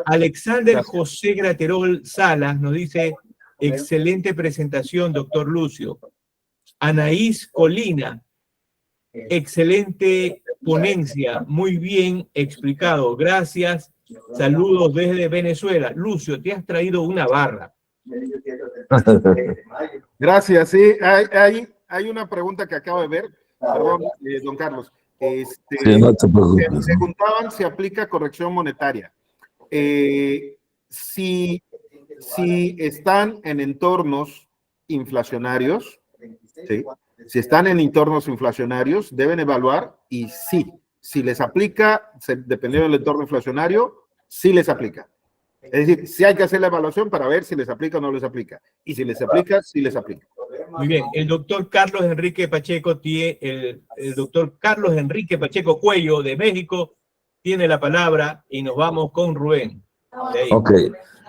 Alexander José Graterol Salas nos dice, excelente presentación, doctor Lucio. Anaís Colina, excelente ponencia, muy bien explicado, gracias. Saludos desde Venezuela. Lucio, te has traído una barra. Gracias, sí. Hay una pregunta que acabo de ver, perdón, don Carlos. Sí, no te preocupes. Preguntaban si aplica corrección monetaria. Si están en entornos inflacionarios, ¿sí? Si están en entornos inflacionarios, deben evaluar y sí, si les aplica, dependiendo del entorno inflacionario, sí les aplica. Es decir, sí hay que hacer la evaluación para ver si les aplica o no les aplica. Y si les aplica, sí les aplica. Muy bien, el doctor Carlos Enrique Pacheco el doctor Carlos Enrique Pacheco Cuello de México tiene la palabra y nos vamos con Rubén. Ok,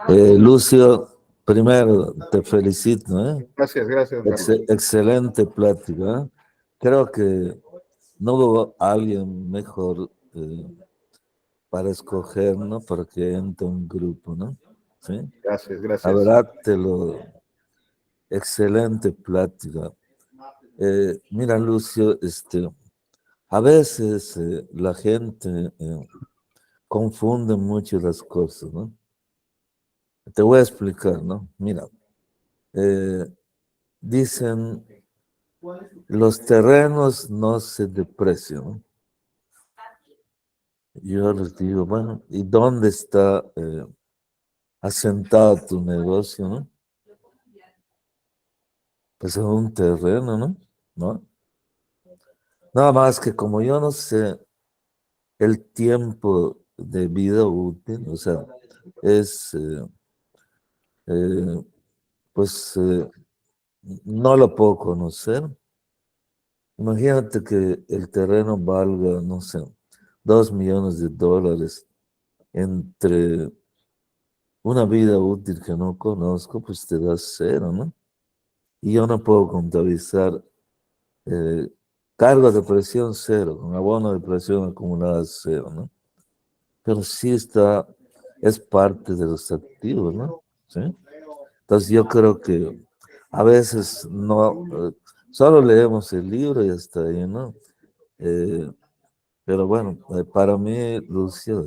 Lucio, primero te felicito. Gracias, gracias. Excelente plática. Creo que no hubo alguien mejor para escoger, ¿no? Para que entre un grupo, ¿no? ¿Sí? Gracias, gracias. La verdad, excelente plática. Mira, Lucio, a veces la gente confunde mucho las cosas, ¿no? Te voy a explicar, ¿no? Mira, dicen, los terrenos no se deprecian, ¿no? Yo les digo, bueno, ¿y dónde está asentado tu negocio, no? Pues en un terreno, ¿no? Nada más que como yo no sé el tiempo de vida útil, o sea, no lo puedo conocer. Imagínate que el terreno valga, no sé, $2 millones entre una vida útil que no conozco, pues te da 0, ¿no? Y yo no puedo contabilizar cargo de presión 0, con abono de presión acumulada 0, ¿no? Pero sí es parte de los activos, ¿no? ¿Sí? Entonces yo creo que a veces no, solo leemos el libro y hasta ahí, ¿no? Pero bueno, para mí, Lucio,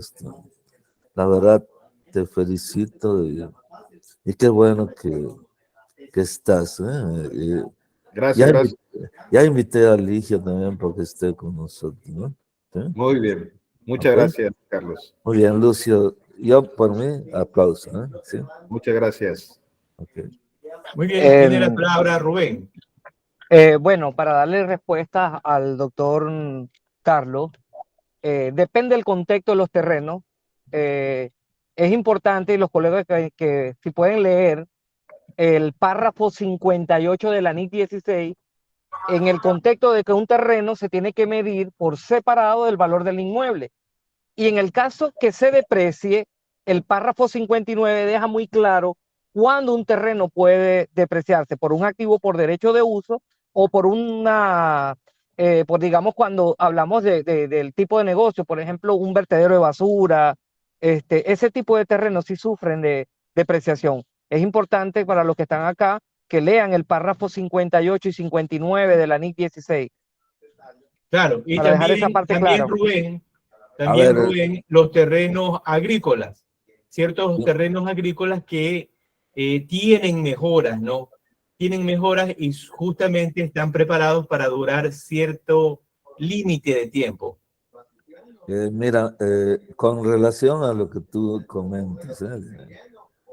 la verdad, te felicito y qué bueno que estás, ¿eh? Gracias, gracias. Ya invité a Ligia también porque esté con nosotros, ¿no? ¿Sí? Muy bien. Muchas gracias, Carlos. Muy bien, Lucio. Yo, por mí, aplauso, ¿eh? ¿Sí? Muchas gracias. Okay. Muy bien, tiene la palabra Rubén. Bueno, para darle respuesta al doctor Carlos, depende del contexto de los terrenos. Es importante, los colegas que si pueden leer el párrafo 58 de la NIC 16, en el contexto de que un terreno se tiene que medir por separado del valor del inmueble. Y en el caso que se deprecie, el párrafo 59 deja muy claro cuándo un terreno puede depreciarse por un activo por derecho de uso o por por digamos, cuando hablamos del tipo de negocio, por ejemplo, un vertedero de basura, ese tipo de terrenos sí sufren de depreciación. Es importante para los que están acá que lean el párrafo 58 y 59 de la NIC 16. Claro, y Para dejar esa parte clara. Rubén, los terrenos agrícolas, ciertos terrenos agrícolas que tienen mejoras, ¿no? Tienen mejoras y justamente están preparados para durar cierto límite de tiempo. Mira, con relación a lo que tú comentas,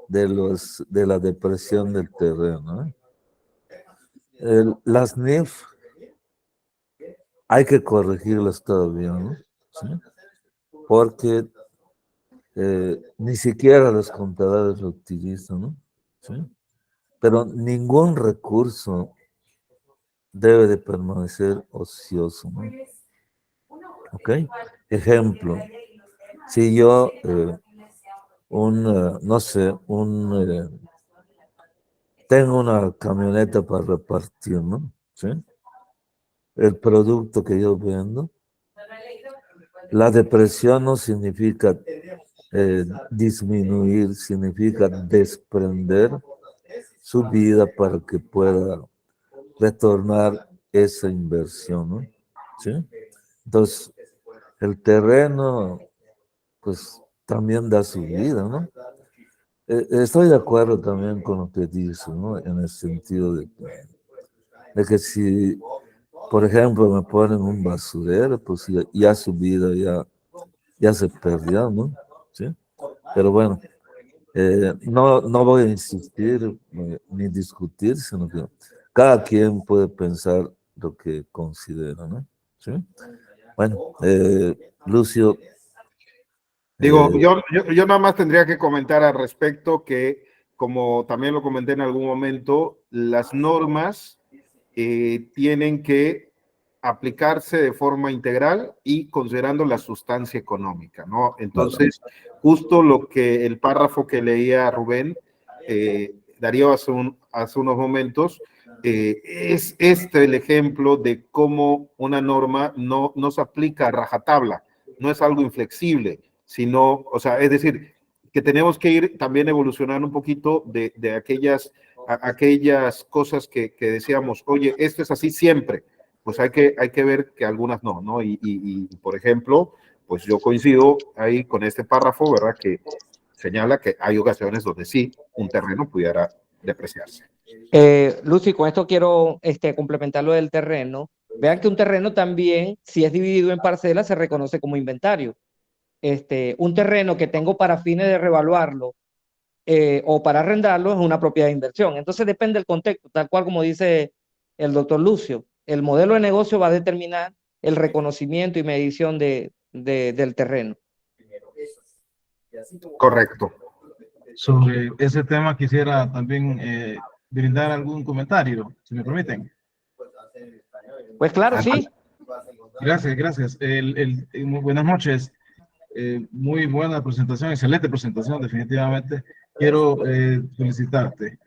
de la depresión del terreno, las NIF hay que corregirlas todavía, ¿no? ¿Sí? Porque ni siquiera los contadores lo utilizan, ¿no? ¿Sí? Pero ningún recurso debe de permanecer ocioso, ¿no? ¿Ok? Ejemplo, si yo, no sé, tengo una camioneta para repartir, ¿no? ¿Sí? El producto que yo vendo, la depresión no significa disminuir, significa desprender su vida para que pueda retornar esa inversión, ¿no? ¿Sí? Entonces, el terreno, pues, también da su vida, ¿no? Estoy de acuerdo también con lo que dice, ¿no? En el sentido de que si, por ejemplo, me ponen un basurero, pues ya su vida ya se perdió, ¿no? ¿Sí? Pero bueno, no voy a insistir ni discutir, sino que cada quien puede pensar lo que considera, ¿no? ¿Sí? Bueno, Lucio. Digo, yo nada más tendría que comentar al respecto que, como también lo comenté en algún momento, las normas tienen que aplicarse de forma integral y considerando la sustancia económica, ¿no? Entonces, justo lo que el párrafo que leía Rubén, Darío hace unos momentos, es el ejemplo de cómo una norma no se aplica a rajatabla, no es algo inflexible, sino, o sea, es decir, que tenemos que ir también evolucionando un poquito de aquellas cosas que decíamos, oye, esto es así siempre, pues hay que ver que algunas no, ¿no? Y por ejemplo, pues yo coincido ahí con este párrafo, ¿verdad? Que señala que hay ocasiones donde sí un terreno pudiera depreciarse. Lucy, con esto quiero complementar lo del terreno. Vean que un terreno también, si es dividido en parcelas, se reconoce como inventario. Un terreno que tengo para fines de revaluarlo o para arrendarlo es una propiedad de inversión. Entonces depende del contexto, tal cual como dice el doctor Lucio. El modelo de negocio va a determinar el reconocimiento y medición del terreno. Correcto. Sobre ese tema quisiera también brindar algún comentario, si me permiten. Pues claro, sí. Gracias. Muy buenas noches. Muy buena presentación, excelente presentación, definitivamente. Quiero felicitarte.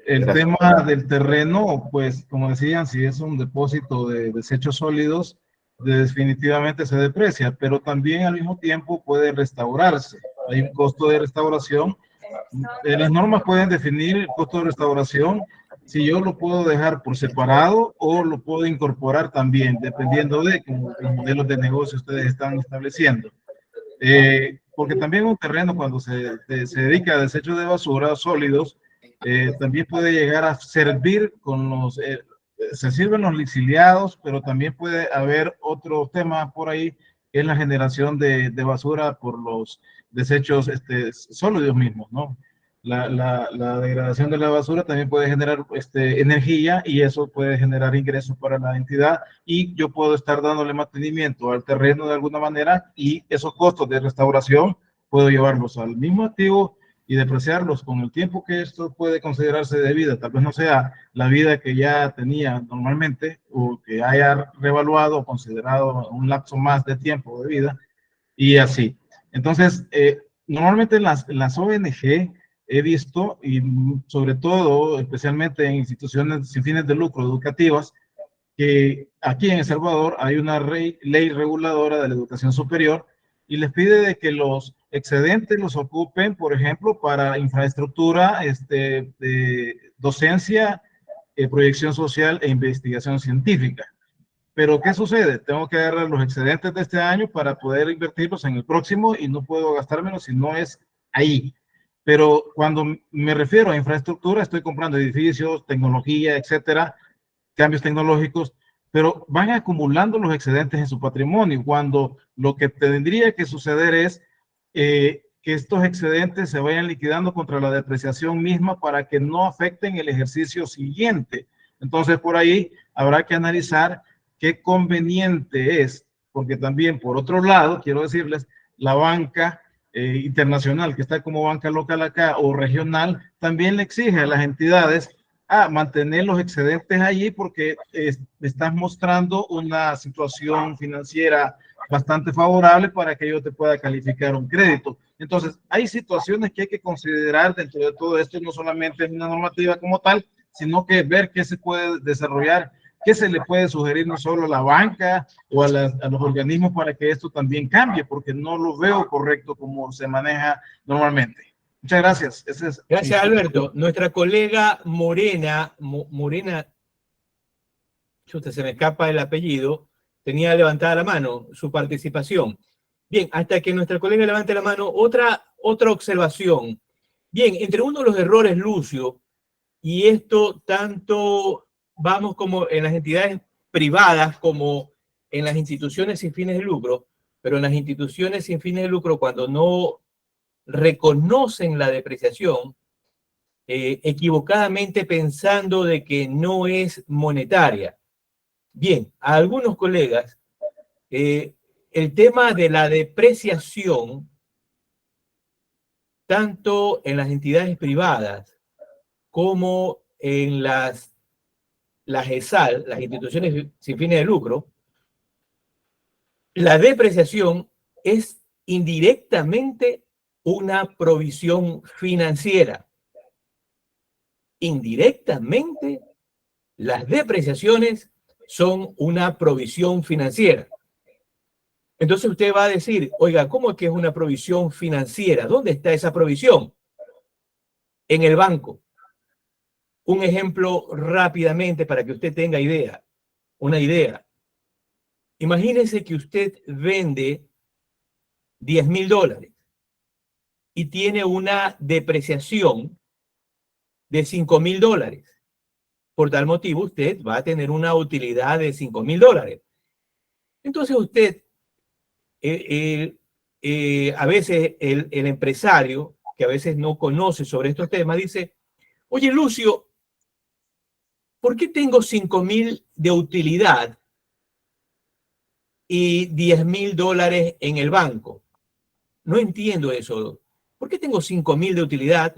El tema del terreno, pues, como decían, si es un depósito de desechos sólidos, definitivamente se deprecia, pero también al mismo tiempo puede restaurarse. Hay un costo de restauración. Las normas pueden definir el costo de restauración si yo lo puedo dejar por separado o lo puedo incorporar también, dependiendo de cómo los modelos de negocio ustedes están estableciendo. Porque también un terreno cuando se dedica a desechos de basura sólidos, también puede llegar a servir se sirven los lixiviados, pero también puede haber otro tema por ahí, que es la generación de basura por los desechos sólidos mismos, ¿no? La degradación de la basura también puede generar energía y eso puede generar ingresos para la entidad y yo puedo estar dándole mantenimiento al terreno de alguna manera y esos costos de restauración puedo llevarlos al mismo activo y depreciarlos con el tiempo que esto puede considerarse de vida. Tal vez no sea la vida que ya tenía normalmente o que haya revaluado o considerado un lapso más de tiempo de vida y así. Entonces, normalmente en las ONG he visto, y sobre todo, especialmente en instituciones sin fines de lucro educativas, que aquí en El Salvador hay una ley reguladora de la educación superior y les pide de que los excedentes los ocupen, por ejemplo, para infraestructura, de docencia, proyección social e investigación científica. Pero ¿qué sucede? Tengo que agarrar los excedentes de este año para poder invertirlos en el próximo y no puedo gastármelos si no es ahí. Pero cuando me refiero a infraestructura, estoy comprando edificios, tecnología, etcétera, cambios tecnológicos, pero van acumulando los excedentes en su patrimonio, cuando lo que tendría que suceder es que estos excedentes se vayan liquidando contra la depreciación misma para que no afecten el ejercicio siguiente. Entonces, por ahí habrá que analizar qué conveniente es, porque también, por otro lado, quiero decirles, la banca internacional, que está como banca local acá o regional, también le exige a las entidades a mantener los excedentes allí porque estás mostrando una situación financiera bastante favorable para que yo te pueda calificar un crédito. Entonces, hay situaciones que hay que considerar dentro de todo esto, no solamente en una normativa como tal, sino que ver qué se puede desarrollar, qué se le puede sugerir no solo a la banca o a los organismos para que esto también cambie, porque no lo veo correcto como se maneja normalmente. Muchas gracias. Gracias, Alberto. Nuestra colega Morena, chuta, se me escapa el apellido, tenía levantada la mano, su participación. Bien, hasta que nuestra colega levante la mano, otra observación. Bien, entre uno de los errores, Lucio, y esto tanto vamos como en las entidades privadas como en las instituciones sin fines de lucro, pero en las instituciones sin fines de lucro, cuando no reconocen la depreciación, equivocadamente pensando de que no es monetaria. Bien, a algunos colegas, el tema de la depreciación, tanto en las entidades privadas como en las ESAL, las instituciones sin fines de lucro, la depreciación es indirectamente una provisión financiera. Indirectamente, las depreciaciones son una provisión financiera. Entonces usted va a decir, oiga, ¿cómo es que es una provisión financiera? ¿Dónde está esa provisión? En el banco. Un ejemplo rápidamente para que usted tenga una idea. Imagínese que usted vende $10,000 y tiene una depreciación de $5,000. Por tal motivo, usted va a tener una utilidad de $5,000. Entonces usted, a veces el empresario, que a veces no conoce sobre estos temas, dice, oye, Lucio, ¿por qué tengo 5,000 de utilidad y $10,000 en el banco? No entiendo eso. ¿Por qué tengo 5,000 de utilidad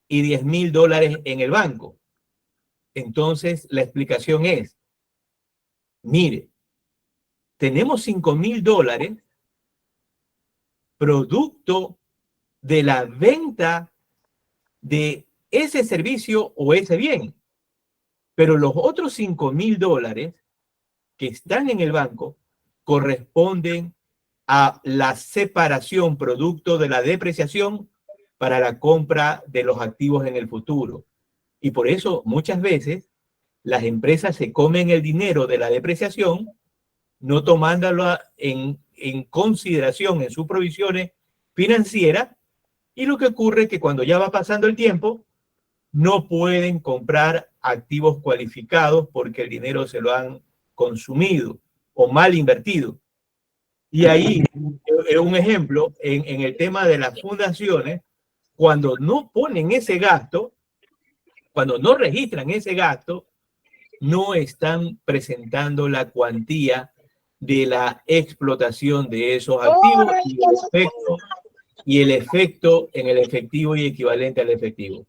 y $10,000 en el banco? Entonces, la explicación es, mire, tenemos $5,000 producto de la venta de ese servicio o ese bien. Pero los otros $5,000 que están en el banco corresponden a la separación producto de la depreciación para la compra de los activos en el futuro. Y por eso muchas veces las empresas se comen el dinero de la depreciación, no tomándolo en consideración en sus provisiones financieras, y lo que ocurre es que cuando ya va pasando el tiempo, no pueden comprar activos cualificados porque el dinero se lo han consumido o mal invertido. Y ahí es un ejemplo en el tema de las fundaciones, cuando no ponen ese gasto, cuando no registran ese gasto, no están presentando la cuantía de la explotación de esos activos y el efecto y el efecto en el efectivo y equivalente al efectivo.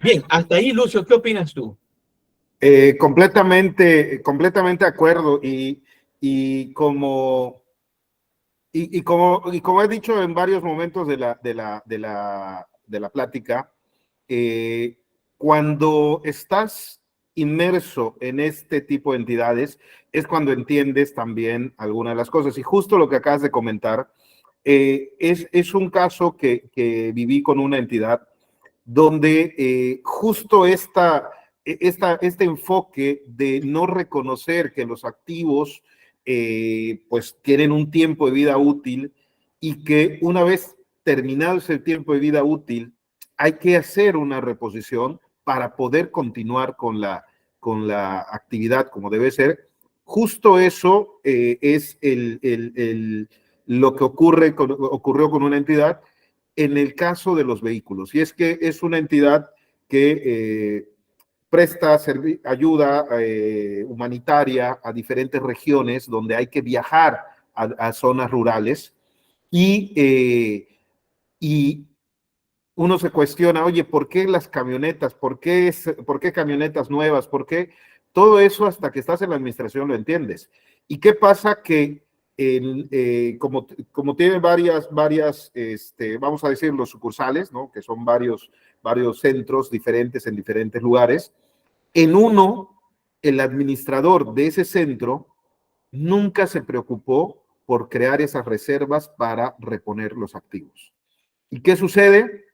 Bien, hasta ahí, Lucio, ¿qué opinas tú? Completamente de acuerdo. Y como he dicho en varios momentos de la plática, cuando estás inmerso en este tipo de entidades, es cuando entiendes también algunas de las cosas. Y justo lo que acabas de comentar, es un caso que viví con una entidad donde justo este enfoque de no reconocer que los activos pues tienen un tiempo de vida útil y que una vez terminado ese tiempo de vida útil hay que hacer una reposición para poder continuar con la actividad como debe ser. Justo eso es lo que ocurrió con una entidad en el caso de los vehículos. Y es que es una entidad que presta ayuda humanitaria a diferentes regiones donde hay que viajar a zonas rurales y uno se cuestiona, oye, ¿por qué las camionetas? ¿Por qué camionetas nuevas? ¿Por qué? Todo eso hasta que estás en la administración lo entiendes. ¿Y qué pasa? Que como tiene varias vamos a decir, los sucursales, ¿no? Que son varios centros diferentes en diferentes lugares, en uno, el administrador de ese centro nunca se preocupó por crear esas reservas para reponer los activos. ¿Y qué sucede?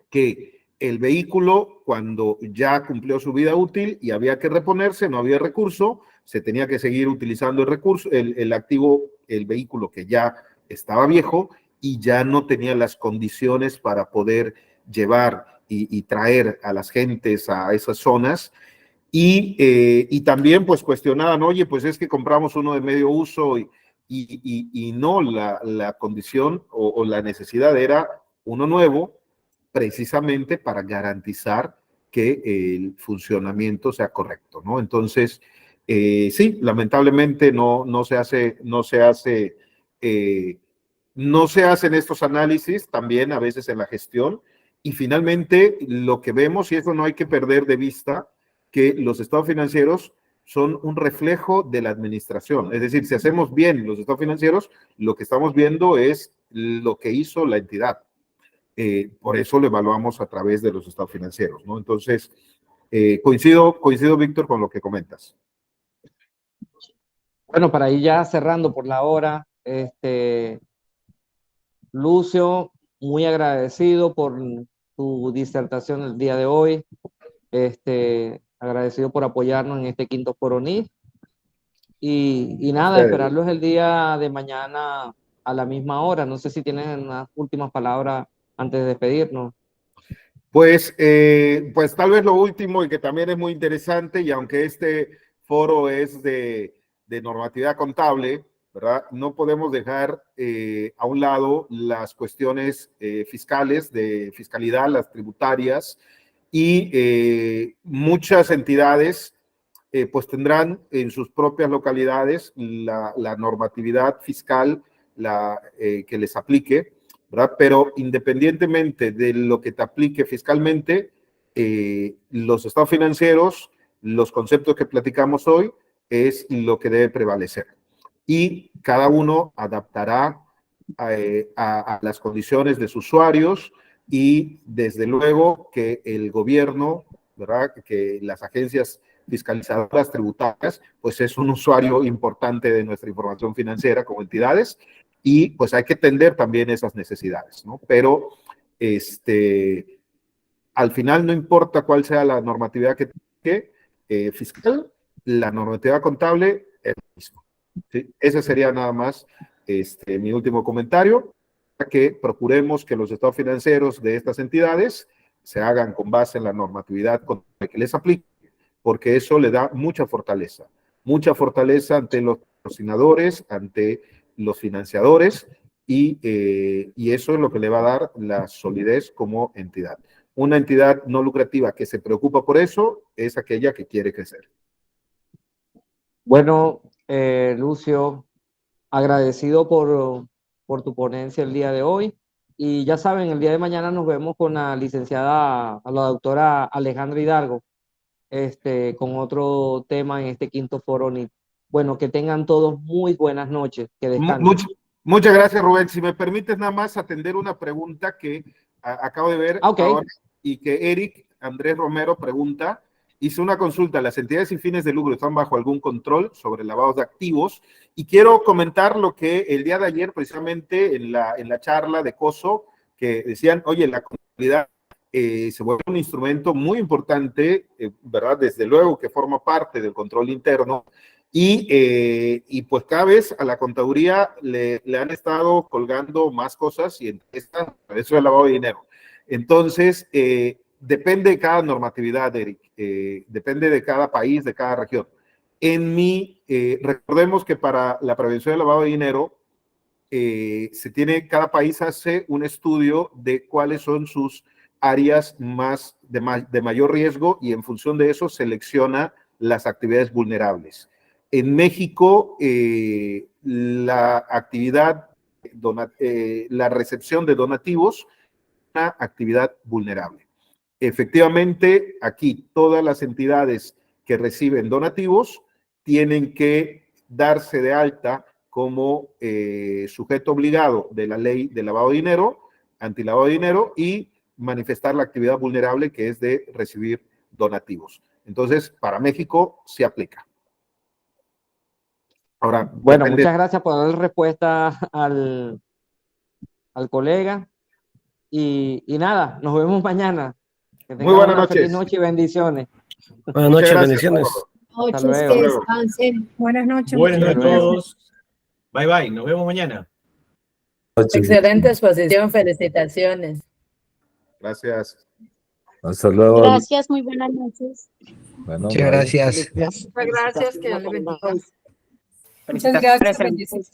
Que el vehículo, cuando ya cumplió su vida útil y había que reponerse, no había recurso, se tenía que seguir utilizando el recurso, el activo, el vehículo que ya estaba viejo y ya no tenía las condiciones para poder llevar y traer a las gentes a esas zonas. Y también pues cuestionaban, oye, pues es que compramos uno de medio uso y no la condición o la necesidad era uno nuevo, precisamente para garantizar que el funcionamiento sea correcto, ¿no? Entonces, sí, lamentablemente no se hacen estos análisis también a veces en la gestión. Y finalmente, lo que vemos, y eso no hay que perder de vista, que los estados financieros son un reflejo de la administración. Es decir, si hacemos bien los estados financieros, lo que estamos viendo es lo que hizo la entidad. Por eso lo evaluamos a través de los estados financieros, ¿no? Entonces, coincido, Víctor, con lo que comentas. Bueno, para ir ya cerrando por la hora, Lucio, muy agradecido por tu disertación el día de hoy, agradecido por apoyarnos en este quinto Foro NIF, y nada, esperarlos el día de mañana a la misma hora. No sé si tienen unas últimas palabras antes de despedirnos. Pues tal vez lo último y que también es muy interesante, y aunque este foro es de normatividad contable, ¿verdad? No podemos dejar a un lado las cuestiones fiscales, de fiscalidad, las tributarias, y muchas entidades pues tendrán en sus propias localidades la normatividad fiscal que les aplique, ¿verdad? Pero independientemente de lo que te aplique fiscalmente, los estados financieros, los conceptos que platicamos hoy, es lo que debe prevalecer. Y cada uno adaptará a las condiciones de sus usuarios, y desde luego que el gobierno, ¿verdad? Que las agencias fiscalizadoras tributarias, pues es un usuario importante de nuestra información financiera como entidades, y pues hay que atender también esas necesidades, ¿no? Pero al final no importa cuál sea la normatividad que fiscal, la normatividad contable es lo mismo, ¿sí? Ese sería nada más mi último comentario, que procuremos que los estados financieros de estas entidades se hagan con base en la normatividad que les aplique, porque eso le da mucha fortaleza ante los patrocinadores, ante los financiadores, y eso es lo que le va a dar la solidez como entidad. Una entidad no lucrativa que se preocupa por eso es aquella que quiere crecer. Bueno, Lucio, agradecido por tu ponencia el día de hoy. Y ya saben, el día de mañana nos vemos con la licenciada, a la doctora Alejandra Hidalgo, con otro tema en este quinto foro NIT. Bueno, que tengan todos muy buenas noches, que descansen. Muchas gracias, Rubén. Si me permites nada más atender una pregunta que acabo de ver ahora y que Eric Andrés Romero pregunta. Hice una consulta, las entidades sin fines de lucro están bajo algún control sobre lavados de activos, y quiero comentar lo que el día de ayer, precisamente en la charla de COSO, que decían, oye, la contabilidad se vuelve un instrumento muy importante, ¿verdad? Desde luego que forma parte del control interno, y pues cada vez a la contaduría le han estado colgando más cosas, y eso es el lavado de dinero. Entonces, depende de cada normatividad, Eric, depende de cada país, de cada región. Recordemos que para la prevención del lavado de dinero, cada país hace un estudio de cuáles son sus áreas de mayor riesgo, y en función de eso selecciona las actividades vulnerables. En México, la recepción de donativos es una actividad vulnerable. Efectivamente, aquí todas las entidades que reciben donativos tienen que darse de alta como sujeto obligado de la ley de lavado de dinero, antilavado de dinero, y manifestar la actividad vulnerable, que es de recibir donativos. Entonces, para México se aplica. Ahora, bueno, muchas gracias por dar respuesta al colega. Y nada, nos vemos mañana. Que tengan muy buenas una noches. Feliz noche y bendiciones. Buenas noches, bendiciones. Noches, que descansen. Buenas noches. Buenas noches a Hasta luego. todos. Bye bye, nos vemos mañana. Excelente exposición, felicitaciones. Gracias. Hasta luego. Gracias, muy buenas noches. Bueno, Muchas gracias. Muchas gracias, que Dios le bendiga. Muchas gracias, bendiciones.